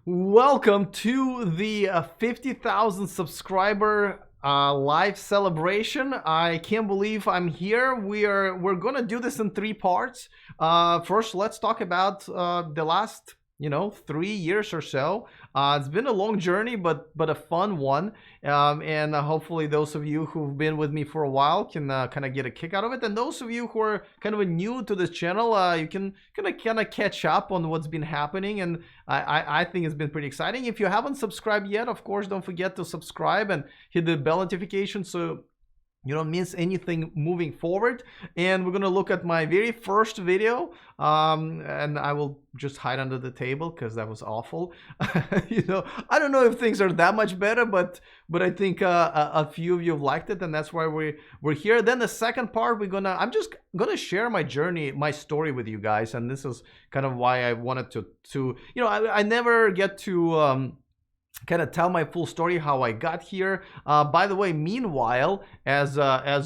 Welcome to the 50,000 subscriber live celebration. I can't believe I'm here. We're gonna do this in three parts. First, let's talk about the last 3 years or so. It's been a long journey, but a fun one. And hopefully those of you who've been with me for a while can kind of get a kick out of it. And those of you who are kind of new to this channel, you can kind of catch up on what's been happening. And I think it's been pretty exciting. If you haven't subscribed yet, of course, don't forget to subscribe and hit the bell notification so you don't miss anything moving forward. And we're gonna look at my very first video, and I will just hide under the table because that was awful. I don't know if things are that much better, but I think a few of you have liked it, and that's why we're here. Then the second part, I'm just gonna share my journey, my story with you guys, and this is kind of why I wanted to I never get to kind of tell my full story how I got here. By the way, meanwhile, as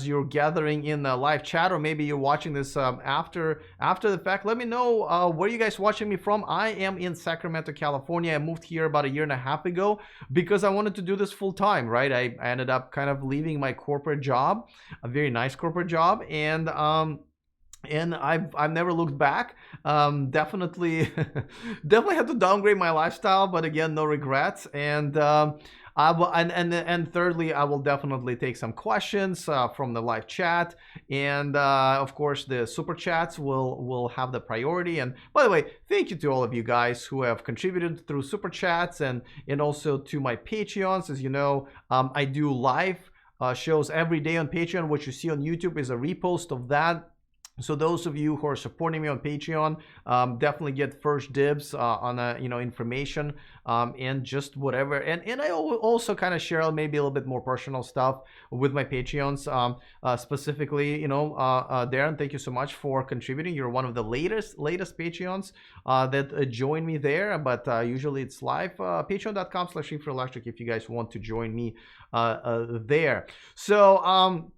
you're gathering in the live chat, or maybe you're watching this after the fact, let me know where you guys watching me from. I am in Sacramento, California. I moved here about 1.5 years ago because I wanted to do this full time, right? I ended up kind of leaving my corporate job, a very nice corporate job, and I've never looked back. Definitely had to downgrade my lifestyle, but again, no regrets. And and thirdly, I will definitely take some questions from the live chat, and of course the super chats will have the priority. And by the way, thank you to all of you guys who have contributed through super chats and also to my Patreons. As you know, I do live shows every day on Patreon. What you see on YouTube is a repost of that. So those of you who are supporting me on Patreon definitely get first dibs on information and just whatever. And I also kind of share maybe a little bit more personal stuff with my Patreons. Specifically, Darren, thank you so much for contributing. You're one of the latest Patreons that join me there. But usually it's live. Patreon.com/electric if you guys want to join me there. So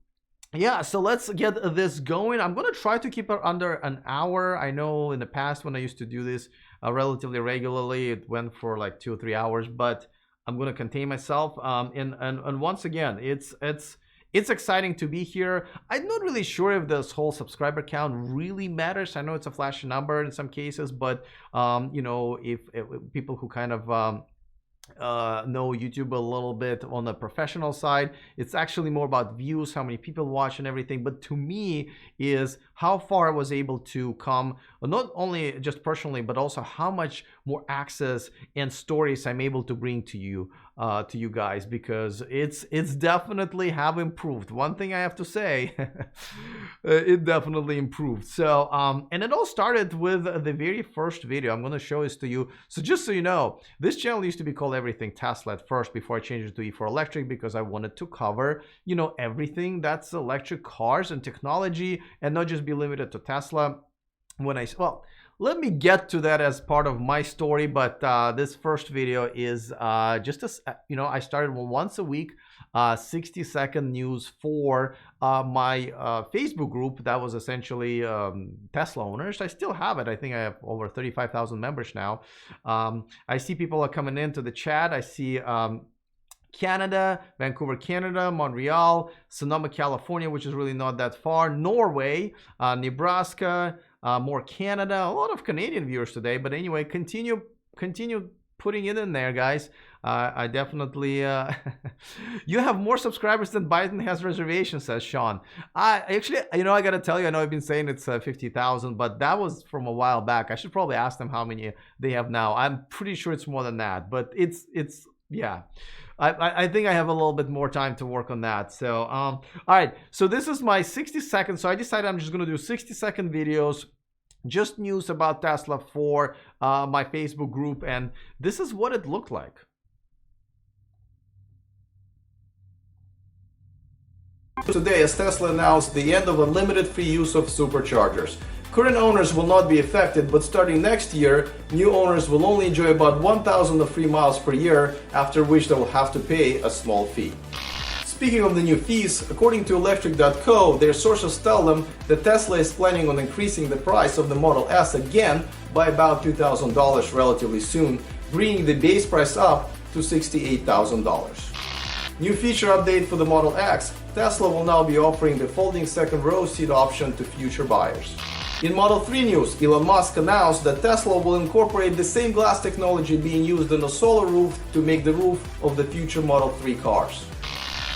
yeah, so let's get this going. I'm going to try to keep it under an hour. I know in the past when I used to do this relatively regularly, it went for like 2 or 3 hours, but I'm going to contain myself. And once again, it's exciting to be here. I'm not really sure if this whole subscriber count really matters. I know it's a flashy number in some cases, but if people who kind of know YouTube a little bit on the professional side, it's actually more about views, how many people watch and everything. But to me is how far I was able to come, not only just personally, but also how much more access and stories I'm able to bring to you guys, because it's definitely have improved. One thing I have to say, it definitely improved. So and it all started with the very first video. I'm going to show this to you. So just so you know, this channel used to be called Everything Tesla at first, before I changed it to E4 Electric, because I wanted to cover everything that's electric cars and technology, and not just be limited to Tesla. Let me get to that as part of my story, but this first video is just as I started once a week, 60-second news for my Facebook group that was essentially Tesla owners. I still have it. I think I have over 35,000 members now. I see people are coming into the chat. I see Canada, Vancouver, Canada, Montreal, Sonoma, California, which is really not that far, Norway, Nebraska, more Canada, a lot of Canadian viewers today. But anyway, continue putting it in there, guys. I definitely you have more subscribers than Biden has reservations, says Sean. I gotta tell you, I know I've been saying it's 50,000, but that was from a while back. I should probably ask them how many they have now. I'm pretty sure it's more than that, but it's yeah. I think I have a little bit more time to work on that. So all right, so this is my 60 seconds. So I decided I'm just going to do 60-second videos, just news about Tesla for my Facebook group, and this is what it looked like. Today, as Tesla announced the end of unlimited free use of superchargers. Current owners will not be affected, but starting next year, new owners will only enjoy about 1,000 of free miles per year, after which they will have to pay a small fee. Speaking of the new fees, according to electric.co, their sources tell them that Tesla is planning on increasing the price of the Model S again by about $2,000 relatively soon, bringing the base price up to $68,000. New feature update for the Model X, Tesla will now be offering the folding second row seat option to future buyers. In Model 3 news, Elon Musk announced that Tesla will incorporate the same glass technology being used on a solar roof to make the roof of the future Model 3 cars.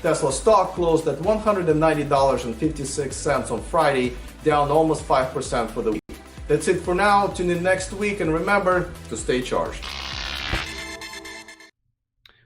Tesla stock closed at $190.56 on Friday, down almost 5% for the week. That's it for now. Tune in next week and remember to stay charged.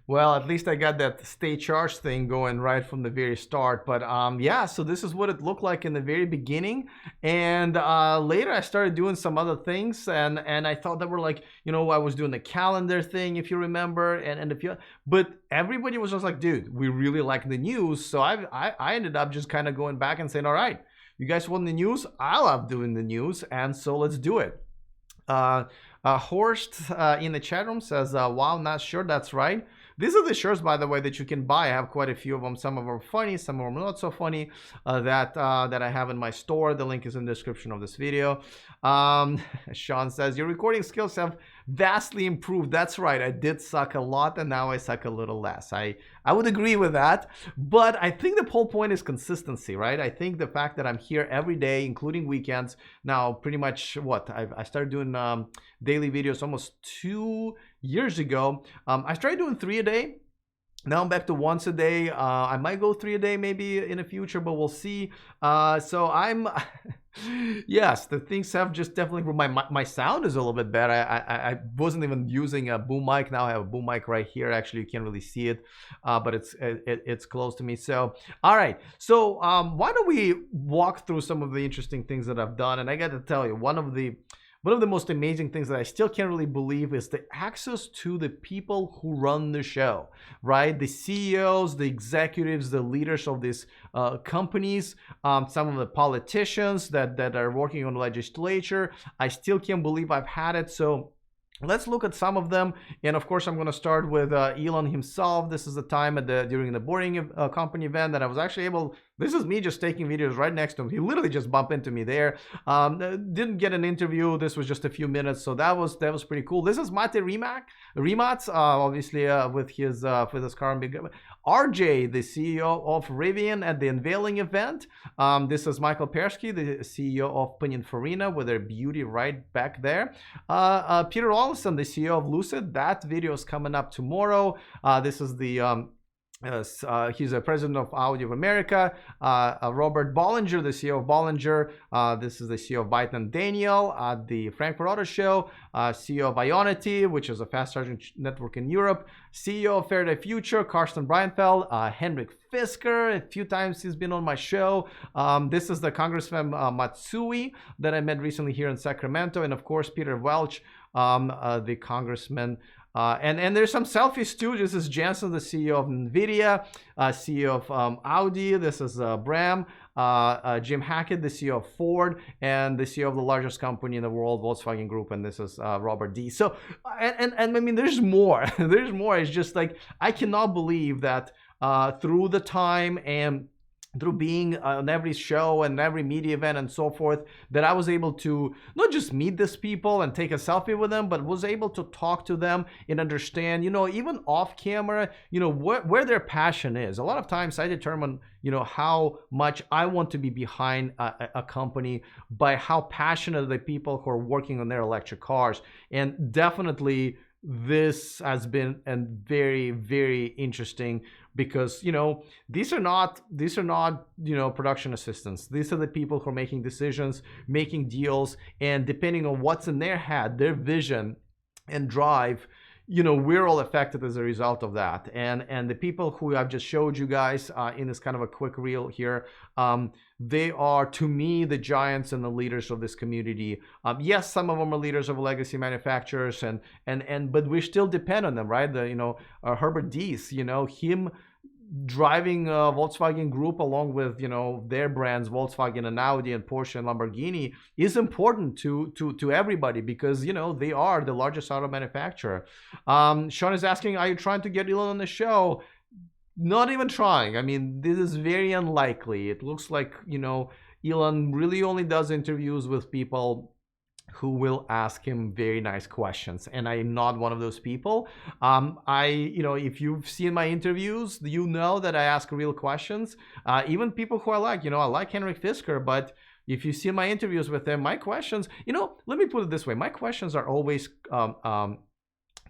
Well, at least I got that stay charged thing going right from the very start. But yeah, so this is what it looked like in the very beginning. And later I started doing some other things. And I thought that were like, you know, I was doing the calendar thing, if you remember. And if you, but everybody was just like, dude, we really like the news. So I ended up just kind of going back and saying, all right, you guys want the news? I love doing the news. And so let's do it. Horst in the chat room says, wow, not sure that's right. These are the shirts, by the way, that you can buy. I have quite a few of them. Some of them are funny, some of them are not so funny, that I have in my store. The link is in the description of this video. Sean says, your recording skills have vastly improved. That's right. I did suck a lot, and now I suck a little less. I would agree with that. But I think the whole point is consistency, right? I think the fact that I'm here every day, including weekends, now pretty much what? I started doing daily videos almost 2 years ago. I started doing 3 a day. Now I'm back to once a day. I might go 3 a day maybe in the future, but we'll see. So I'm, yes, the things have just definitely, my sound is a little bit better. I wasn't even using a boom mic. Now I have a boom mic right here. Actually, you can't really see it, but it's close to me. So, all right. So why don't we walk through some of the interesting things that I've done? And I got to tell you, one of the most amazing things that I still can't really believe is the access to the people who run the show, right? The CEOs, the executives, the leaders of these companies, some of the politicians that are working on the legislature. I still can't believe I've had it. So let's look at some of them. And of course, I'm going to start with Elon himself. This is the time during the Boring Company event that I was actually able. This is me just taking videos right next to him. He literally just bumped into me there. Didn't get an interview. This was just a few minutes, so that was pretty cool. This is Mate Rimac, obviously with his car. RJ, the CEO of Rivian at the unveiling event. This is Michael Persky, the CEO of Pininfarina, with their beauty right back there. Peter Rawlinson, the CEO of Lucid. That video is coming up tomorrow. This is the he's a president of Audi of America. Robert Bollinger, the CEO of Bollinger. This is the CEO of Byton and Daniel at the Frankfurt Auto Show. CEO of Ionity, which is a fast charging network in Europe. CEO of Faraday Future, Karsten Breinfeld. Henrik Fisker, a few times he's been on my show. This is the Congressman Matsui that I met recently here in Sacramento. And of course, Peter Welch, the congressman. And there's some selfies too. This is Jensen, the CEO of NVIDIA, CEO of Audi. This is Bram, Jim Hackett, the CEO of Ford, and the CEO of the largest company in the world, Volkswagen Group. And this is Robert D. So, and I mean, there's more. There's more. It's just like, I cannot believe that through the time and through being on every show and every media event and so forth, that I was able to not just meet these people and take a selfie with them, but was able to talk to them and understand, you know, even off camera, you know, where their passion is. A lot of times I determine, you know, how much I want to be behind a company by how passionate the people who are working on their electric cars. And definitely this has been a very, very interesting, because, you know, these are not, you know, production assistants. These are the people who are making decisions, making deals, and depending on what's in their head, their vision and drive, you know, we're all affected as a result of that. And the people who I've just showed you guys in this kind of a quick reel here, they are, to me, the giants and the leaders of this community. Yes, some of them are leaders of legacy manufacturers, but we still depend on them, right? You know, Herbert Diess, you know, him driving Volkswagen Group along with, you know, their brands Volkswagen and Audi and Porsche and Lamborghini is important to everybody, because, you know, they are the largest auto manufacturer. Sean is asking, are you trying to get Elon on the show? not even trying. I mean, this is very unlikely. It looks like, Elon really only does interviews with people who will ask him very nice questions, and I'm not one of those people. If you've seen my interviews, you know that I ask real questions. Even people who I like, I like Henrik Fisker, but if you see my interviews with him, my questions, let me put it this way: my questions are always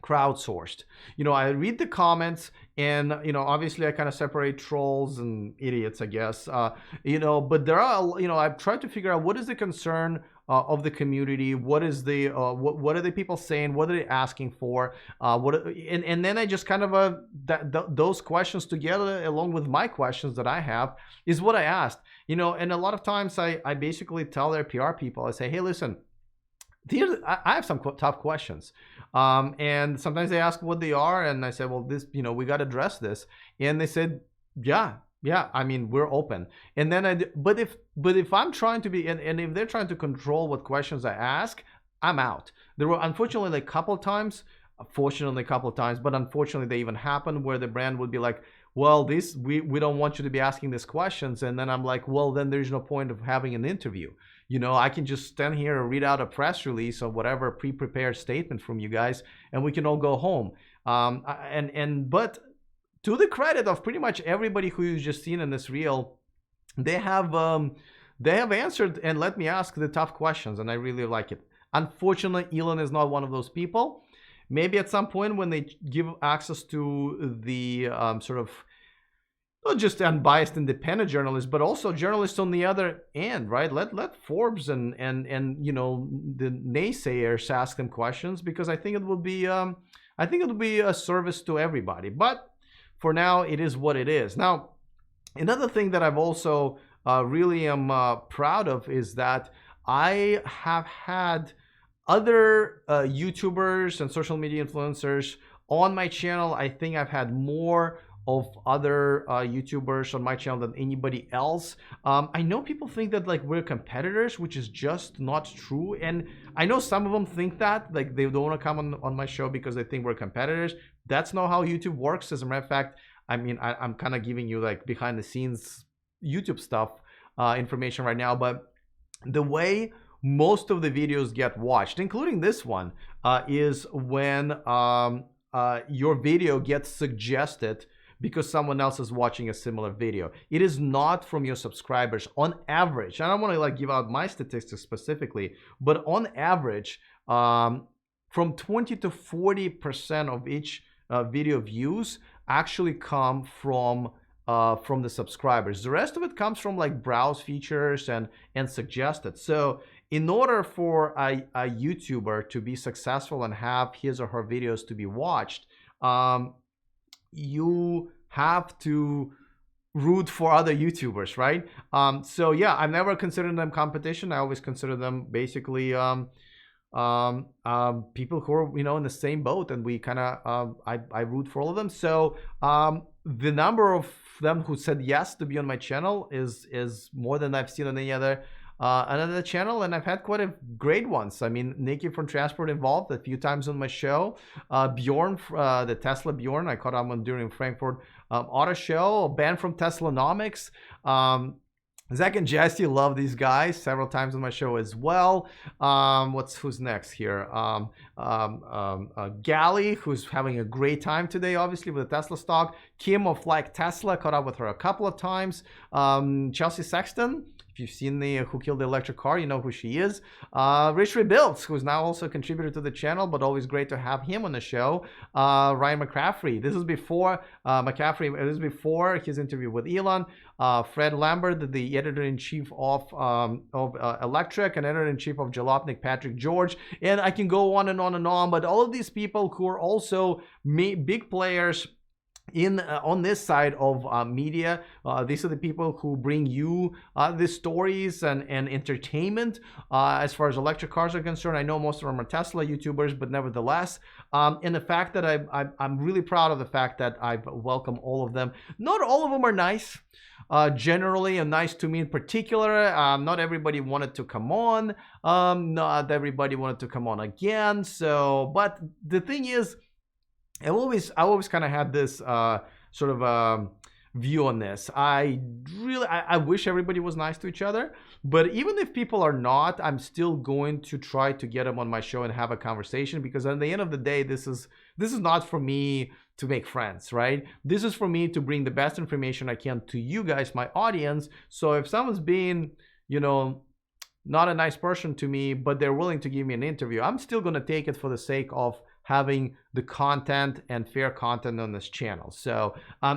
crowdsourced. I read the comments, and obviously I kind of separate trolls and idiots, I guess. But there are, I've tried to figure out what is the concern of the community. What is the what are the people saying? What are they asking for? And then I just kind of those questions together along with my questions that I have is what I asked. And a lot of times I basically tell their PR people, I say, hey, listen, I have some tough questions. And sometimes they ask what they are, and I said, well, this, we got to address this. And they said, yeah, I mean, we're open. And then but if I'm trying to be, and if they're trying to control what questions I ask, I'm out. There were unfortunately a couple of times, but unfortunately they even happened where the brand would be like, well, we don't want you to be asking these questions. And then I'm like, well, then there's no point of having an interview. I can just stand here and read out a press release or whatever pre-prepared statement from you guys, and we can all go home. But to the credit of pretty much everybody who you've just seen in this reel, they have answered and let me ask the tough questions, and I really like it. Unfortunately, Elon is not one of those people. Maybe at some point when they give access to the sort of not just unbiased independent journalists, but also journalists on the other end, right? Let Forbes and the naysayers ask them questions, because I think it will be a service to everybody. But for now, it is what it is. Now, another thing that I've also really am proud of is that I have had other YouTubers and social media influencers on my channel. I think I've had more of other YouTubers on my channel than anybody else. I know people think that like we're competitors, which is just not true. And I know some of them think that, like they don't want to come on my show because they think we're competitors. That's not how YouTube works. As a matter of fact, I mean, I'm kind of giving you like behind the scenes YouTube stuff information right now, but the way most of the videos get watched, including this one, is when your video gets suggested because someone else is watching a similar video. It is not from your subscribers. On average, I don't want to like give out my statistics specifically, but on average, from 20 to 40% of each video views actually come from the subscribers. The rest of it comes from like browse features and suggested. So in order for a YouTuber to be successful and have his or her videos to be watched, you have to root for other YouTubers, right? So yeah, I've never considered them competition. I always consider them basically people who are in the same boat, and we kind of I root for all of them. So the number of them who said yes to be on my channel is more than I've seen on any other another channel, and I've had quite a great ones. I mean, Nikki from Transport involved a few times on my show. Bjorn, the Tesla Bjorn, I caught him on during Frankfurt Auto Show. Ben from Teslanomics. Zach and Jesse, love these guys, several times on my show as well. Who's next here? Gally, who's having a great time today, obviously, with the Tesla stock. Kim of Like Tesla, caught up with her a couple of times. Chelsea Sexton, if you've seen the Who Killed the Electric Car, you know who she is. Rich Rebuilds, who's now also a contributor to the channel, but always great to have him on the show. Ryan McCaffrey, this is before this is before his interview with Elon. Fred Lambert, the editor-in-chief of Electric and editor-in-chief of Jalopnik, Patrick George, and I can go on and on and on, but all of these people who are also big players on this side of media. These are the people who bring you the stories and entertainment as far as electric cars are concerned. I know most of them are Tesla YouTubers, but nevertheless, and the fact that I'm really proud of the fact that I've welcomed all of them. Not all of them are nice. Generally, and nice to me in particular. Not everybody wanted to come on. Not everybody wanted to come on again. So, but the thing is, I always kind of had this sort of view on this. I wish everybody was nice to each other, but even if people are not, I'm still going to try to get them on my show and have a conversation, because at the end of the day, this is not for me to make friends, right? This is for me to bring the best information I can to you guys, my audience. So if someone's being, not a nice person to me, but they're willing to give me an interview, I'm still going to take it for the sake of having the content and fair content on this channel. So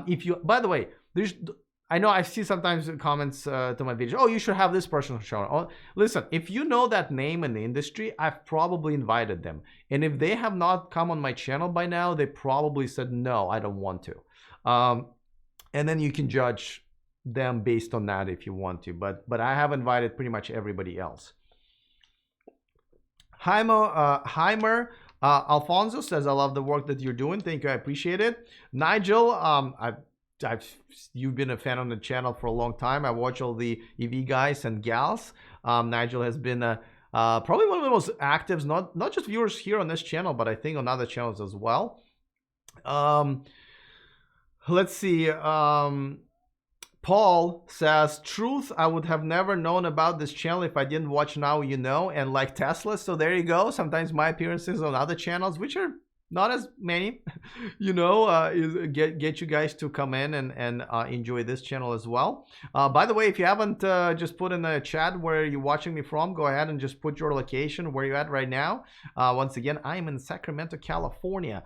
if you, by the way, I know I see sometimes comments to my videos, oh, you should have this person shown. Oh, listen, if you know that name in the industry, I've probably invited them. And if they have not come on my channel by now, they probably said, no, I don't want to. And then you can judge them based on that if you want to. But I have invited pretty much everybody else. Heimer Alfonso says, I love the work that you're doing. Thank you. I appreciate it. Nigel, you've been a fan on the channel for a long time. I watch all the EV guys and gals. Nigel has been probably one of the most active, not just viewers here on this channel, but I think on other channels as well. Let's see. Paul says, truth, I would have never known about this channel if I didn't watch Now You Know and like Tesla. So there you go. Sometimes my appearances on other channels, which are not as many, get you guys to come in and enjoy this channel as well. By the way, if you haven't just put in the chat where you're watching me from, go ahead and just put your location, where you're at right now. Once again, I'm in Sacramento, California.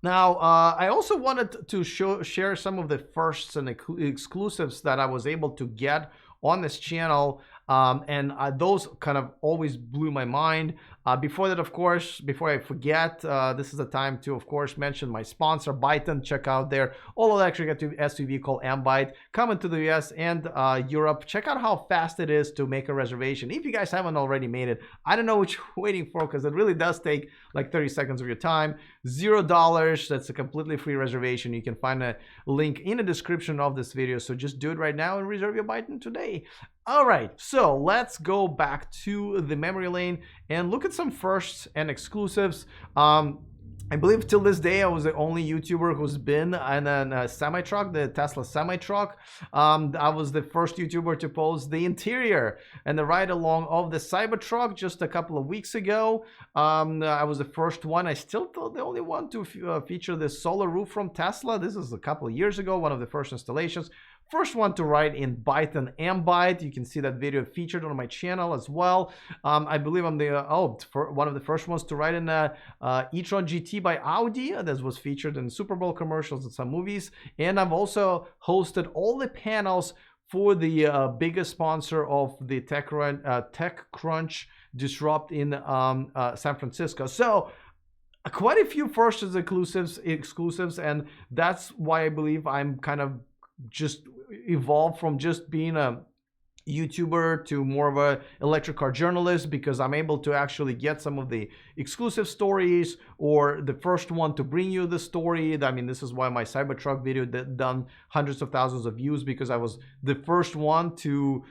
Now, I also wanted to share some of the firsts and exclusives that I was able to get on this channel, and those kind of always blew my mind. Before that, of course, before I forget, this is the time to, of course, mention my sponsor, Byton. Check out their all-electric SUV called M-Byte, coming to the US and Europe. Check out how fast it is to make a reservation. If you guys haven't already made it, I don't know what you're waiting for, because it really does take like 30 seconds of your time. $0. That's a completely free reservation. You can find a link in the description of this video. So just do it right now and reserve your Byton today. All right, so let's go back to the memory lane and look at some firsts and exclusives. I believe till this day I was the only YouTuber who's been in a semi-truck, the Tesla semi-truck. I was the first YouTuber to post the interior and the ride-along of the Cybertruck just a couple of weeks ago. I was the first one. I still thought the only one to feature the solar roof from Tesla. This is a couple of years ago, one of the first installations. First one to ride in Byton M-Byte. You can see that video featured on my channel as well. I believe I'm the one of the first ones to ride in e-tron GT by Audi. That was featured in Super Bowl commercials and some movies. And I've also hosted all the panels for the biggest sponsor of the TechCrunch Disrupt in San Francisco. So quite a few first exclusives, and that's why I believe I'm kind of just evolved from just being a YouTuber to more of a electric car journalist, because I'm able to actually get some of the exclusive stories, or the first one to bring you the story. I mean, this is why my Cybertruck video done hundreds of thousands of views, because I was the first one to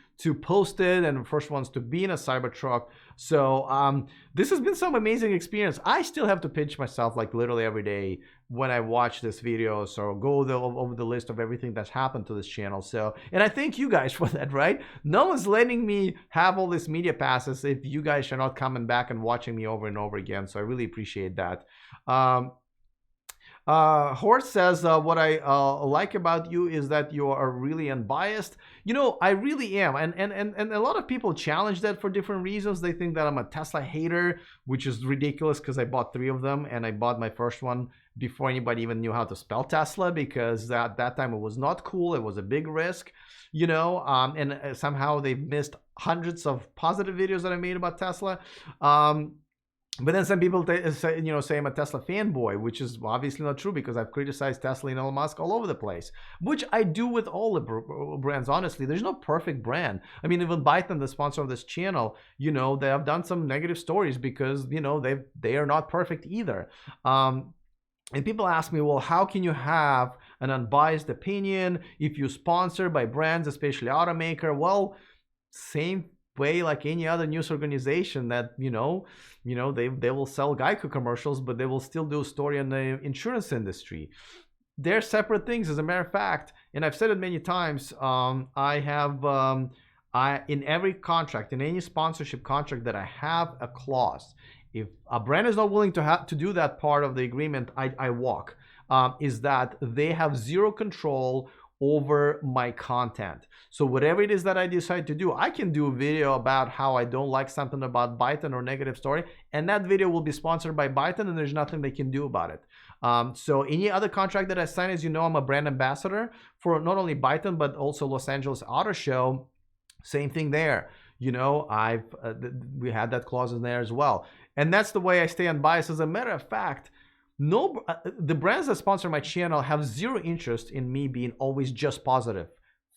post it and the first ones to be in a Cybertruck. So this has been some amazing experience. I still have to pinch myself like literally every day when I watch this video, so go over the list of everything that's happened to this channel. So, and I thank you guys for that, right? No one's letting me have all these media passes if you guys are not coming back and watching me over and over again. So I really appreciate that. Horst says, what I like about you is that you are really unbiased. I really am. And a lot of people challenge that for different reasons. They think that I'm a Tesla hater, which is ridiculous, because I bought 3 of them, and I bought my first one before anybody even knew how to spell Tesla, because at that time it was not cool. It was a big risk, and somehow they've missed hundreds of positive videos that I made about Tesla. But then some people say I'm a Tesla fanboy, which is obviously not true, because I've criticized Tesla and Elon Musk all over the place, which I do with all the brands. Honestly, there's no perfect brand. I mean, even Byton, the sponsor of this channel, they have done some negative stories, because they are not perfect either. And people ask me, well, how can you have an unbiased opinion if you sponsor by brands, especially automaker? Well, same way like any other news organization that they will sell Geico commercials, but they will still do a story on the insurance industry. they're separate things. As a matter of fact, and I've said it many times, I have I in every contract, in any sponsorship contract, that I have a clause. If a brand is not willing to do that part of the agreement, I walk. Is that they have zero control over my content. So whatever it is that I decide to do, I can do a video about how I don't like something about Byton or negative story, and that video will be sponsored by Byton, and there's nothing they can do about it. So any other contract that I sign, as you know, I'm a brand ambassador for not only Byton but also Los Angeles Auto Show. Same thing there. You know, we had that clause in there as well, and that's the way I stay unbiased. As a matter of fact, the brands that sponsor my channel have zero interest in me being always just positive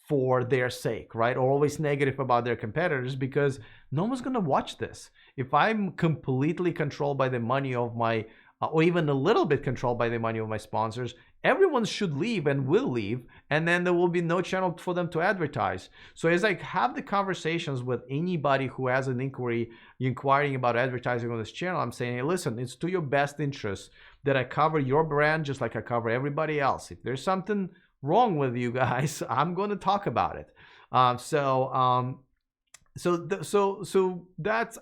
for their sake, right? Or always negative about their competitors, because no one's gonna watch this. If I'm completely controlled by the money of my or even a little bit controlled by the money of my sponsors, everyone should leave and will leave, and then there will be no channel for them to advertise. So as I have the conversations with anybody who has an inquiring about advertising on this channel, I'm saying, hey, listen, it's to your best interest that I cover your brand just like I cover everybody else. If there's something wrong with you guys, I'm going to talk about it. So that's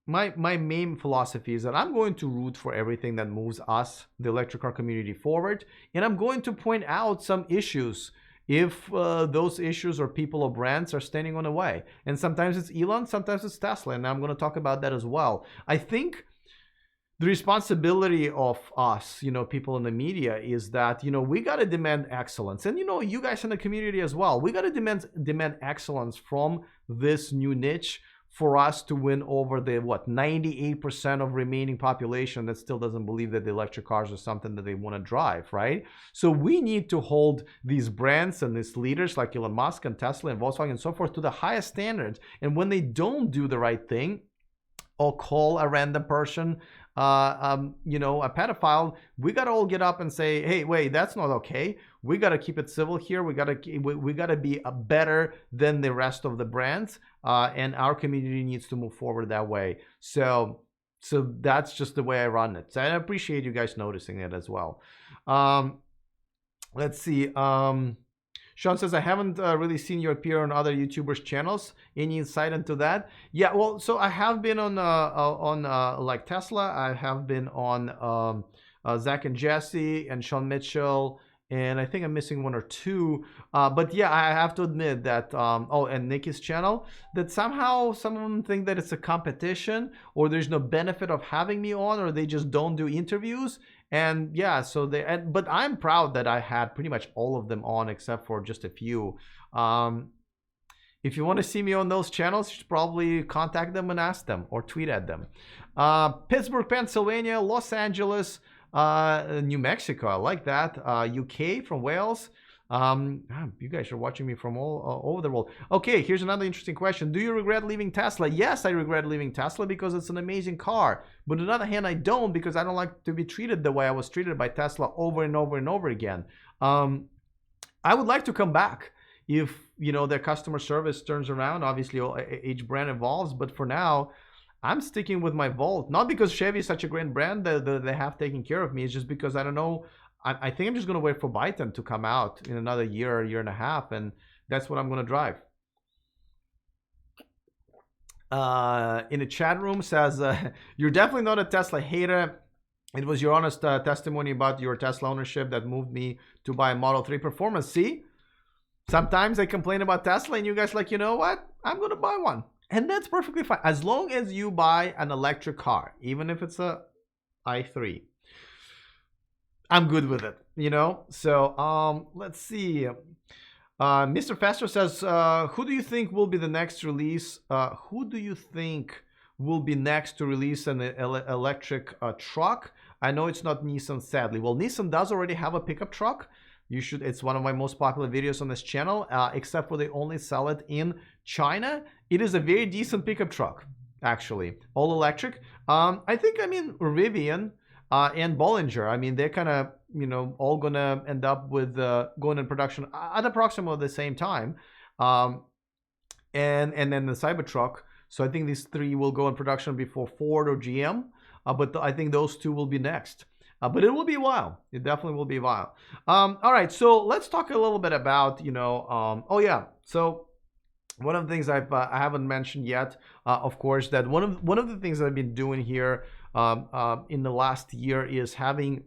my main philosophy is that I'm going to root for everything that moves us, the electric car community, forward, and I'm going to point out some issues if those issues or people or brands are standing on the way. And sometimes it's Elon, sometimes it's Tesla, and I'm going to talk about that as well. I think the responsibility of us, people in the media, is that, we got to demand excellence. And, you guys in the community as well, we got to demand excellence from this new niche for us to win over the 98% of remaining population that still doesn't believe that the electric cars are something that they want to drive, right? So we need to hold these brands and these leaders like Elon Musk and Tesla and Volkswagen and so forth to the highest standards. And when they don't do the right thing, or call a random person a pedophile, we got to all get up and say, hey, wait, that's not okay. We got to keep it civil here. We got to be better than the rest of the brands, and our community needs to move forward that way. So that's just the way I run it. So I appreciate you guys noticing it as well. Let's see. Sean says, I haven't really seen you appear on other YouTubers' channels. Any insight into that? Yeah, well, so I have been on like Tesla. I have been on Zach and Jesse and Sean Mitchell, and I think I'm missing one or two. But yeah, I have to admit that, and Nikki's channel, that somehow some of them think that it's a competition, or there's no benefit of having me on, or they just don't do interviews. And yeah, but I'm proud that I had pretty much all of them on except for just a few. If you want to see me on those channels, you should probably contact them and ask them or tweet at them. Pittsburgh, Pennsylvania, Los Angeles, New Mexico, I like that. UK, from Wales. You guys are watching me from all over the world. Okay, here's another interesting question. Do you regret leaving Tesla? Yes, I regret leaving Tesla because it's an amazing car. But on the other hand, I don't, because I don't like to be treated the way I was treated by Tesla over and over and over again. I would like to come back if their customer service turns around. Obviously, each brand evolves, but for now, I'm sticking with my Volt. Not because Chevy is such a great brand that they have taken care of me. It's just because I don't know. I think I'm just going to wait for Byton to come out in another year and a half, and that's what I'm going to drive. In the chat room says, you're definitely not a Tesla hater. It was your honest testimony about your Tesla ownership that moved me to buy a Model 3 Performance. See? Sometimes I complain about Tesla, and you guys like, you know what? I'm going to buy one. And that's perfectly fine. As long as you buy an electric car, even if it's a i3. I'm good with it, So let's see. Mr. Faster says, who do you think will be the next release? Who do you think will be next to release an electric truck? I know it's not Nissan, sadly. Well, Nissan does already have a pickup truck. It's one of my most popular videos on this channel, except for they only sell it in China. It is a very decent pickup truck, actually. All electric. I think, Rivian and Bollinger, they're kind of, all gonna end up with going in production at approximately the same time, and then the Cybertruck. So I think these three will go in production before Ford or GM, but I think those two will be next. But it will be a while. It definitely will be a while. All right, so let's talk a little bit about, oh yeah, so one of the things I haven't mentioned yet, of course, that one of the things that I've been doing here in the last year is having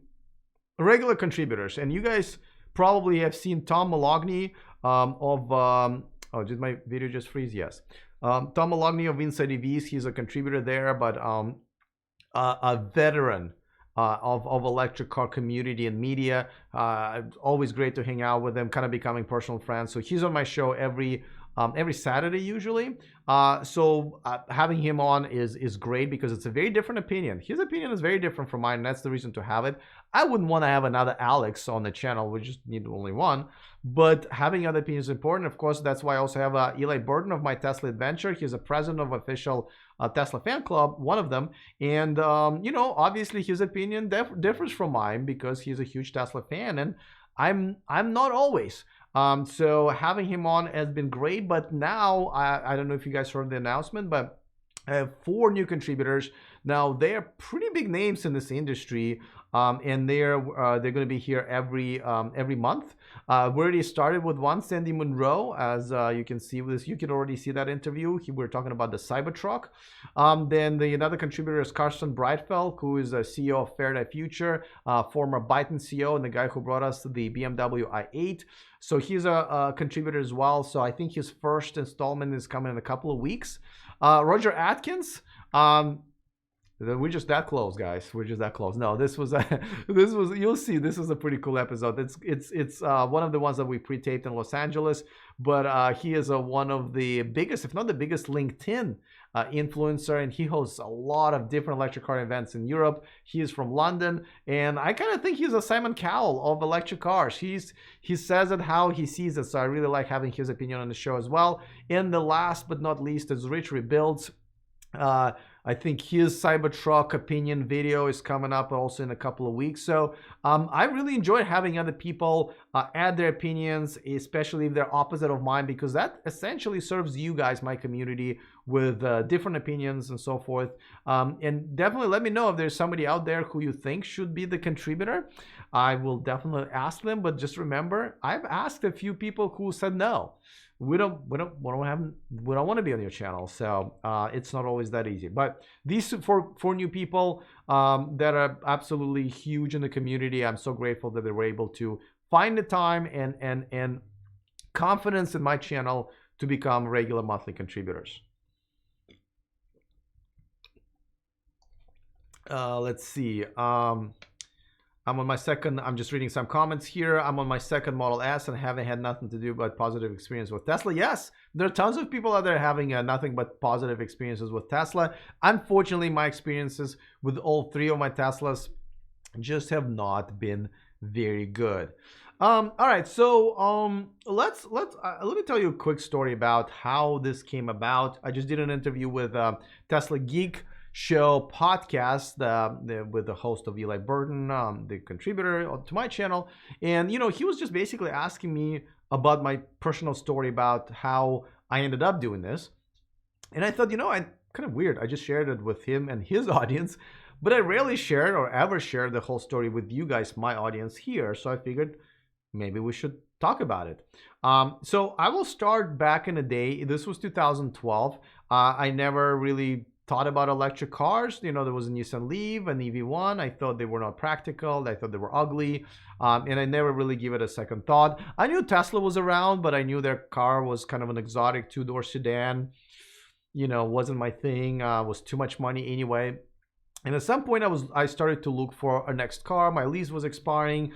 regular contributors, and you guys probably have seen Tom Malogny of oh, did my video just freeze? Yes. Tom Malogny of Inside EVs, he's a contributor there, but a veteran of electric car community and media. Always great to hang out with him, kind of becoming personal friends. So he's on my show every Saturday usually. So having him on is great because it's a very different opinion. His opinion is very different from mine, and that's the reason to have it. I wouldn't want to have another Alex on the channel. We just need only one. But having other opinions is important. Of course, that's why I also have Eli Burton of My Tesla Adventure. He's a president of official Tesla fan club, one of them. And, obviously his opinion differs from mine because he's a huge Tesla fan. And I'm not always. So having him on has been great. But now, I don't know if you guys heard the announcement, but I have 4 new contributors. Now, they are pretty big names in this industry. And they're going to be here every month. We already started with one, Sandy Monroe, as you can see with this. You can already see that interview. We were talking about the Cybertruck. Then another contributor is Carson Breitfeld, who is a CEO of Faraday Future, former Byton CEO, and the guy who brought us the BMW i8. So he's a contributor as well. So I think his first installment is coming in a couple of weeks. Roger Atkins. We're just that close, guys. We're just that close. No, this was you'll see. This is a pretty cool episode. It's one of the ones that we pre-taped in Los Angeles, but he is one of the biggest, if not the biggest, LinkedIn influencer, and he hosts a lot of different electric car events in Europe. He is from London, and I kind of think he's a Simon Cowell of electric cars. He says it how he sees it, so I really like having his opinion on the show as well. And the last but not least is Rich Rebuilds. I think his Cybertruck opinion video is coming up also in a couple of weeks. So I really enjoy having other people add their opinions, especially if they're opposite of mine, because that essentially serves you guys, my community, with different opinions and so forth. And definitely let me know if there's somebody out there who you think should be the contributor. I will definitely ask them, but just remember, I've asked a few people who said no. We don't want to be on your channel, so it's not always that easy. But these four new people that are absolutely huge in the community, I'm so grateful that they were able to find the time and confidence in my channel to become regular monthly contributors. Let's see. I'm on my second, I'm just reading some comments here. I'm on my second Model S and haven't had nothing to do but positive experience with Tesla. Yes, there are tons of people out there having nothing but positive experiences with Tesla. Unfortunately, my experiences with all 3 of my Teslas just have not been very good. All right, so let me tell you a quick story about how this came about. I just did an interview with Tesla Geek Show podcast with the host of Eli Burton, the contributor to my channel, and he was just basically asking me about my personal story about how I ended up doing this. And I thought, I kind of weird. I just shared it with him and his audience, but I rarely shared or ever shared the whole story with you guys, my audience here. So I figured maybe we should talk about it. So I will start back in the day. This was 2012. I never really thought about electric cars. There was a Nissan Leaf, an EV1. I thought they were not practical. I thought they were ugly. And I never really gave it a second thought. I knew Tesla was around, but I knew their car was kind of an exotic 2-door sedan. Wasn't my thing. Was too much money anyway. And at some point I started to look for a next car. My lease was expiring.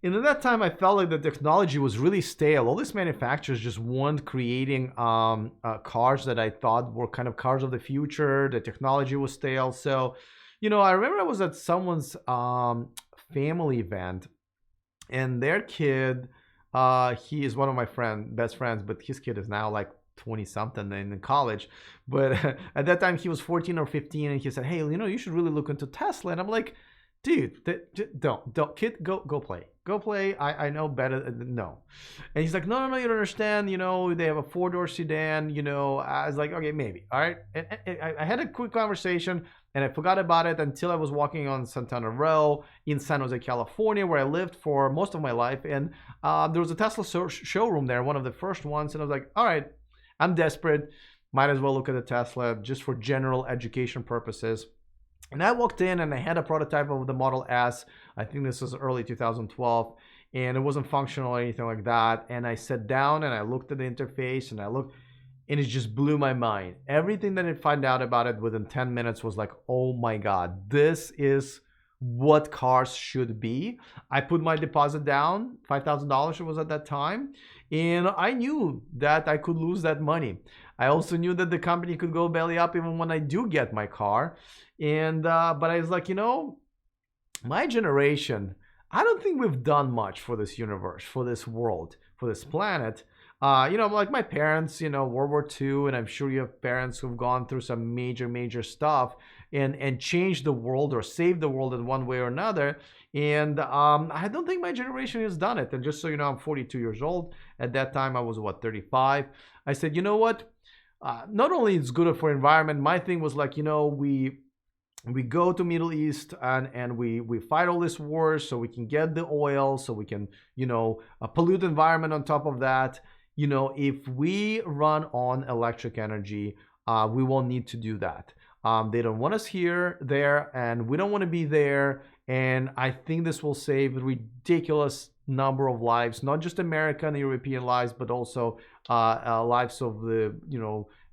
And at that time, I felt like the technology was really stale. All these manufacturers just weren't creating cars that I thought were kind of cars of the future. The technology was stale. So, I remember I was at someone's family event, and their kid, he is one of my best friends, but his kid is now like 20-something in college. But at that time, he was 14 or 15, and he said, hey, you should really look into Tesla. And I'm like, dude, don't, kid, go play. I know better. No. And he's like, no, you don't understand. They have a 4-door sedan. I was like, okay, maybe. All right. And I had a quick conversation. and I forgot about it until I was walking on Santana Row in San Jose, California, where I lived for most of my life. And there was a Tesla showroom there, one of the first ones. And I was like, all right, I'm desperate. Might as well look at the Tesla just for general education purposes. And I walked in and I had a prototype of the Model S. I think this was early 2012. And it wasn't functional or anything like that. And I sat down and I looked at the interface and I looked, and it just blew my mind. Everything that I found out about it within 10 minutes was like, oh my God, this is what cars should be. I put my deposit down, $5,000 it was at that time, and I knew that I could lose that money. I also knew that the company could go belly up even when I do get my car. And but I was like, my generation, I don't think we've done much for this universe, for this world, for this planet. Like my parents, World War II, and I'm sure you have parents who've gone through some major stuff and changed the world or saved the world in one way or another. And I don't think my generation has done it. And just so you know, I'm 42 years old. At that time, I was 35. I said, you know what? Not only it's good for environment, my thing was like, we go to Middle East and we fight all these wars so we can get the oil, so we can, pollute the environment on top of that. If we run on electric energy, we won't need to do that. They don't want us there, and we don't want to be there. And I think this will save a ridiculous number of lives, not just American and European lives, but also lives of the,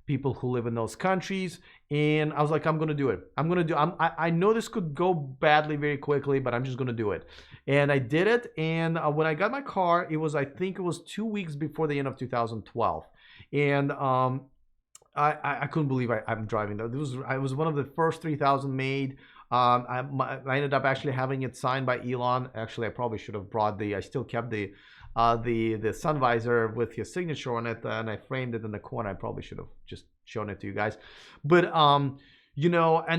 people who live in those countries. And I was like, I'm going to do it. I know this could go badly very quickly, but I'm just going to do it. And I did it. And when I got my car, I think it was 2 weeks before the end of 2012. And I couldn't believe I'm driving that. I was one of the first 3,000 made. I ended up actually having it signed by Elon. Actually, I probably should have I still kept the sun visor with his signature on it, and I framed it in the corner. I probably should have just shown it to you guys. But and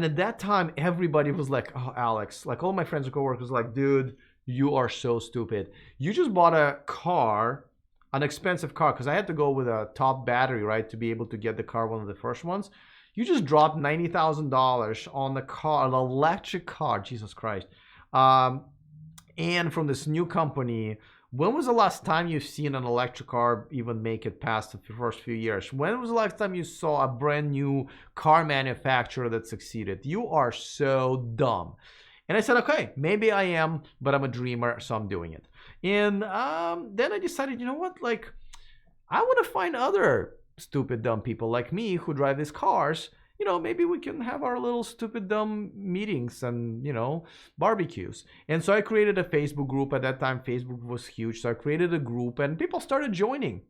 at that time, everybody was like, oh, Alex, like all my friends and coworkers, like, dude, you are so stupid. You just bought a car, an expensive car, because I had to go with a top battery, right, to be able to get the car, one of the first ones. You just dropped $90,000 on the car, an electric car, Jesus Christ. And from this new company. When was the last time you've seen an electric car even make it past the first few years? When was the last time you saw a brand new car manufacturer that succeeded? You are so dumb. And I said, okay, maybe I am, but I'm a dreamer, so I'm doing it. And then I decided, you know what? Like, I want to find other stupid, dumb people like me who drive these cars. Maybe we can have our little stupid, dumb meetings and, barbecues. And so I created a Facebook group. At that time, Facebook was huge. So I created a group and people started joining.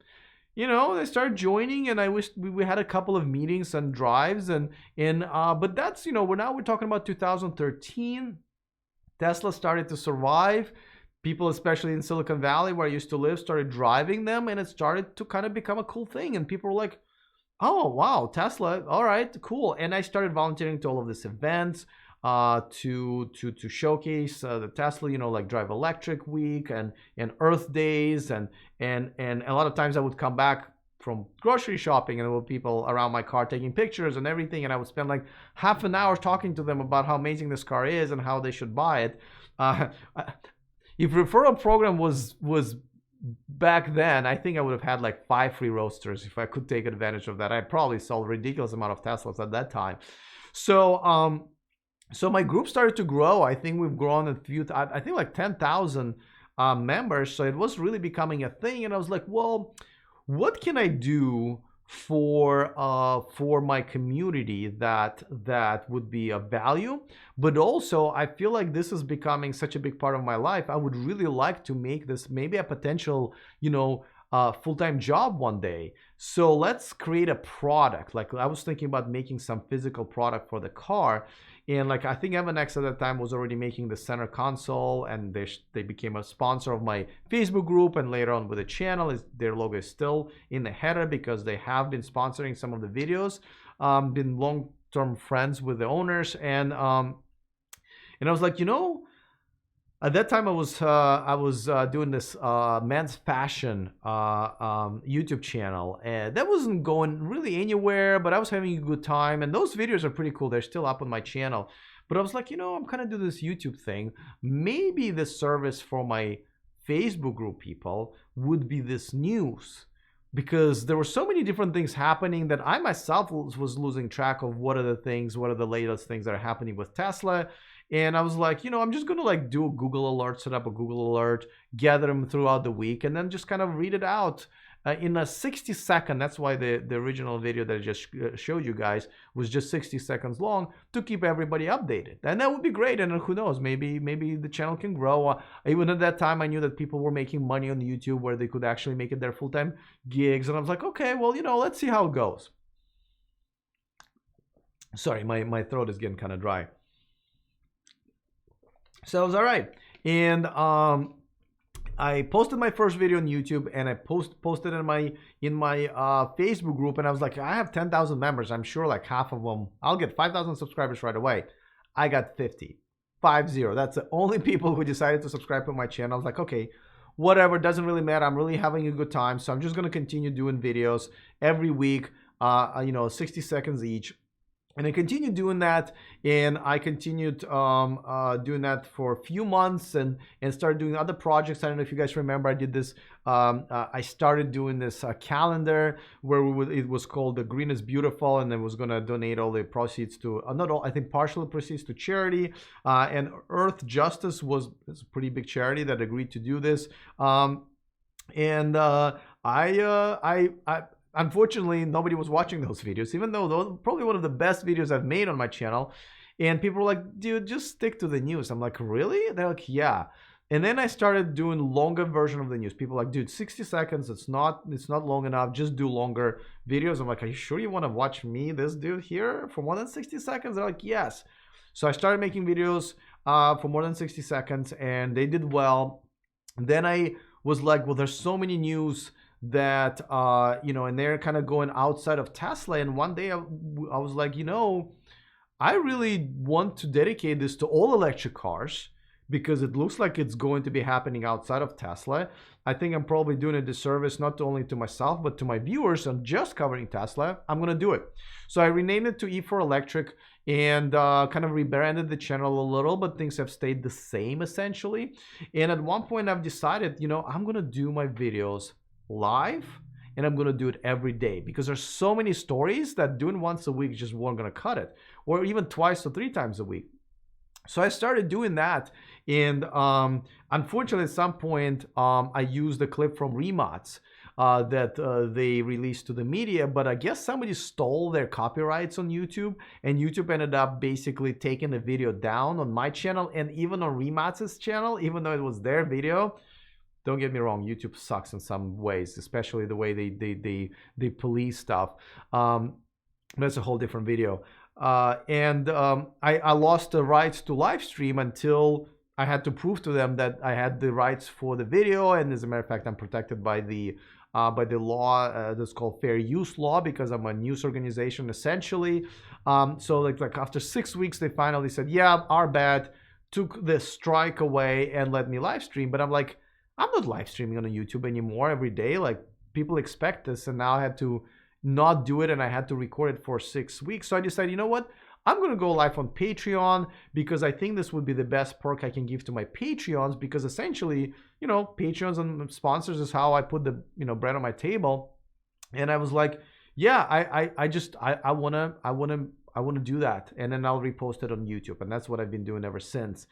They started joining, and I wish we had a couple of meetings and drives. But that's, we're talking about 2013. Tesla started to survive. People, especially in Silicon Valley, where I used to live, started driving them, and it started to kind of become a cool thing. And people were like, oh, wow, Tesla. All right, cool. And I started volunteering to all of these events to showcase the Tesla, like Drive Electric Week and Earth Days. And a lot of times I would come back from grocery shopping and there were people around my car taking pictures and everything. And I would spend like half an hour talking to them about how amazing this car is and how they should buy it. If referral program was back then, I think I would have had like 5 free roasters if I could take advantage of that. I probably sold a ridiculous amount of Teslas at that time. So my group started to grow. I think we've grown I think like 10,000 members. So it was really becoming a thing. And I was like, well, what can I do for my community that would be of value? But also I feel like this is becoming such a big part of my life. I would really like to make this maybe a potential full-time job one day. So let's create a product. Like I was thinking about making some physical product for the car. And like I think MNX at that time was already making the center console, and they became a sponsor of my Facebook group, and later on with the channel. Their logo is still in the header because they have been sponsoring some of the videos. Been long-term friends with the owners, and I was like, At that time, I was doing this men's fashion YouTube channel, and that wasn't going really anywhere. But I was having a good time, and those videos are pretty cool. They're still up on my channel. But I was like, I'm kind of doing this YouTube thing. Maybe the service for my Facebook group people would be this news, because there were so many different things happening that I myself was losing track of what are the latest things that are happening with Tesla. And I was like, I'm just gonna like do a Google alert, set up a Google alert, gather them throughout the week, and then just kind of read it out in a 60-second. That's why the original video that I just showed you guys was just 60 seconds long, to keep everybody updated. And that would be great. And who knows, maybe the channel can grow. Even at that time, I knew that people were making money on YouTube where they could actually make it their full-time gigs. And I was like, okay, well, let's see how it goes. Sorry, my throat is getting kind of dry. So it was all right. And I posted my first video on YouTube, and I posted in my Facebook group, and I was like, I have 10,000 members. I'm sure like half of them, I'll get 5,000 subscribers right away. I got 50. That's the only people who decided to subscribe to my channel. I was like, okay, whatever, doesn't really matter. I'm really having a good time, so I'm just gonna continue doing videos every week, 60 seconds each. And I continued doing that, and I continued doing that for a few months, and started doing other projects. I don't know if you guys remember, I did this. I started doing this calendar where it was called "The Green is Beautiful," and I was gonna donate all the proceeds to not all, I think partial proceeds to charity. And Earth Justice was a pretty big charity that agreed to do this. Unfortunately, nobody was watching those videos, even though those are probably one of the best videos I've made on my channel. And people were like, dude, just stick to the news. I'm like, really? They're like, yeah. And then I started doing longer version of the news. People were like, dude, 60 seconds, it's not long enough. Just do longer videos. I'm like, are you sure you want to watch me, this dude here, for more than 60 seconds? They're like, yes. So I started making videos for more than 60 seconds, and they did well. And then I was like, well, there's so many news that and they're kind of going outside of Tesla. And one day I was like, I really want to dedicate this to all electric cars, because it looks like it's going to be happening outside of Tesla. I think I'm probably doing a disservice not only to myself but to my viewers on just covering Tesla. I'm gonna do it. So I renamed it to E4 Electric, and kind of rebranded the channel a little, but things have stayed the same essentially. And at one point I've decided, I'm gonna do my videos live, and I'm gonna do it every day, because there's so many stories that doing once a week just weren't gonna cut it, or even twice or 3 times a week. So I started doing that, and unfortunately at some point I used a clip from Remots that they released to the media, but I guess somebody stole their copyrights on YouTube, and YouTube ended up basically taking the video down on my channel and even on Remots' channel, even though it was their video. Don't get me wrong, YouTube sucks in some ways, especially the way they police stuff. That's a whole different video. I lost the rights to live stream until I had to prove to them that I had the rights for the video. And as a matter of fact, I'm protected by the law that's called fair use law, because I'm a news organization essentially. So like after 6 weeks, they finally said, yeah, our bad, took the strike away and let me live stream. But I'm like, I'm not live streaming on YouTube anymore every day. Like, people expect this, and now I had to not do it, and I had to record it for 6 weeks. So I decided, you know what? I'm gonna go live on Patreon, because I think this would be the best perk I can give to my Patreons, because essentially, Patreons and sponsors is how I put the bread on my table. And I was like, yeah, I wanna do that, and then I'll repost it on YouTube, and that's what I've been doing ever since.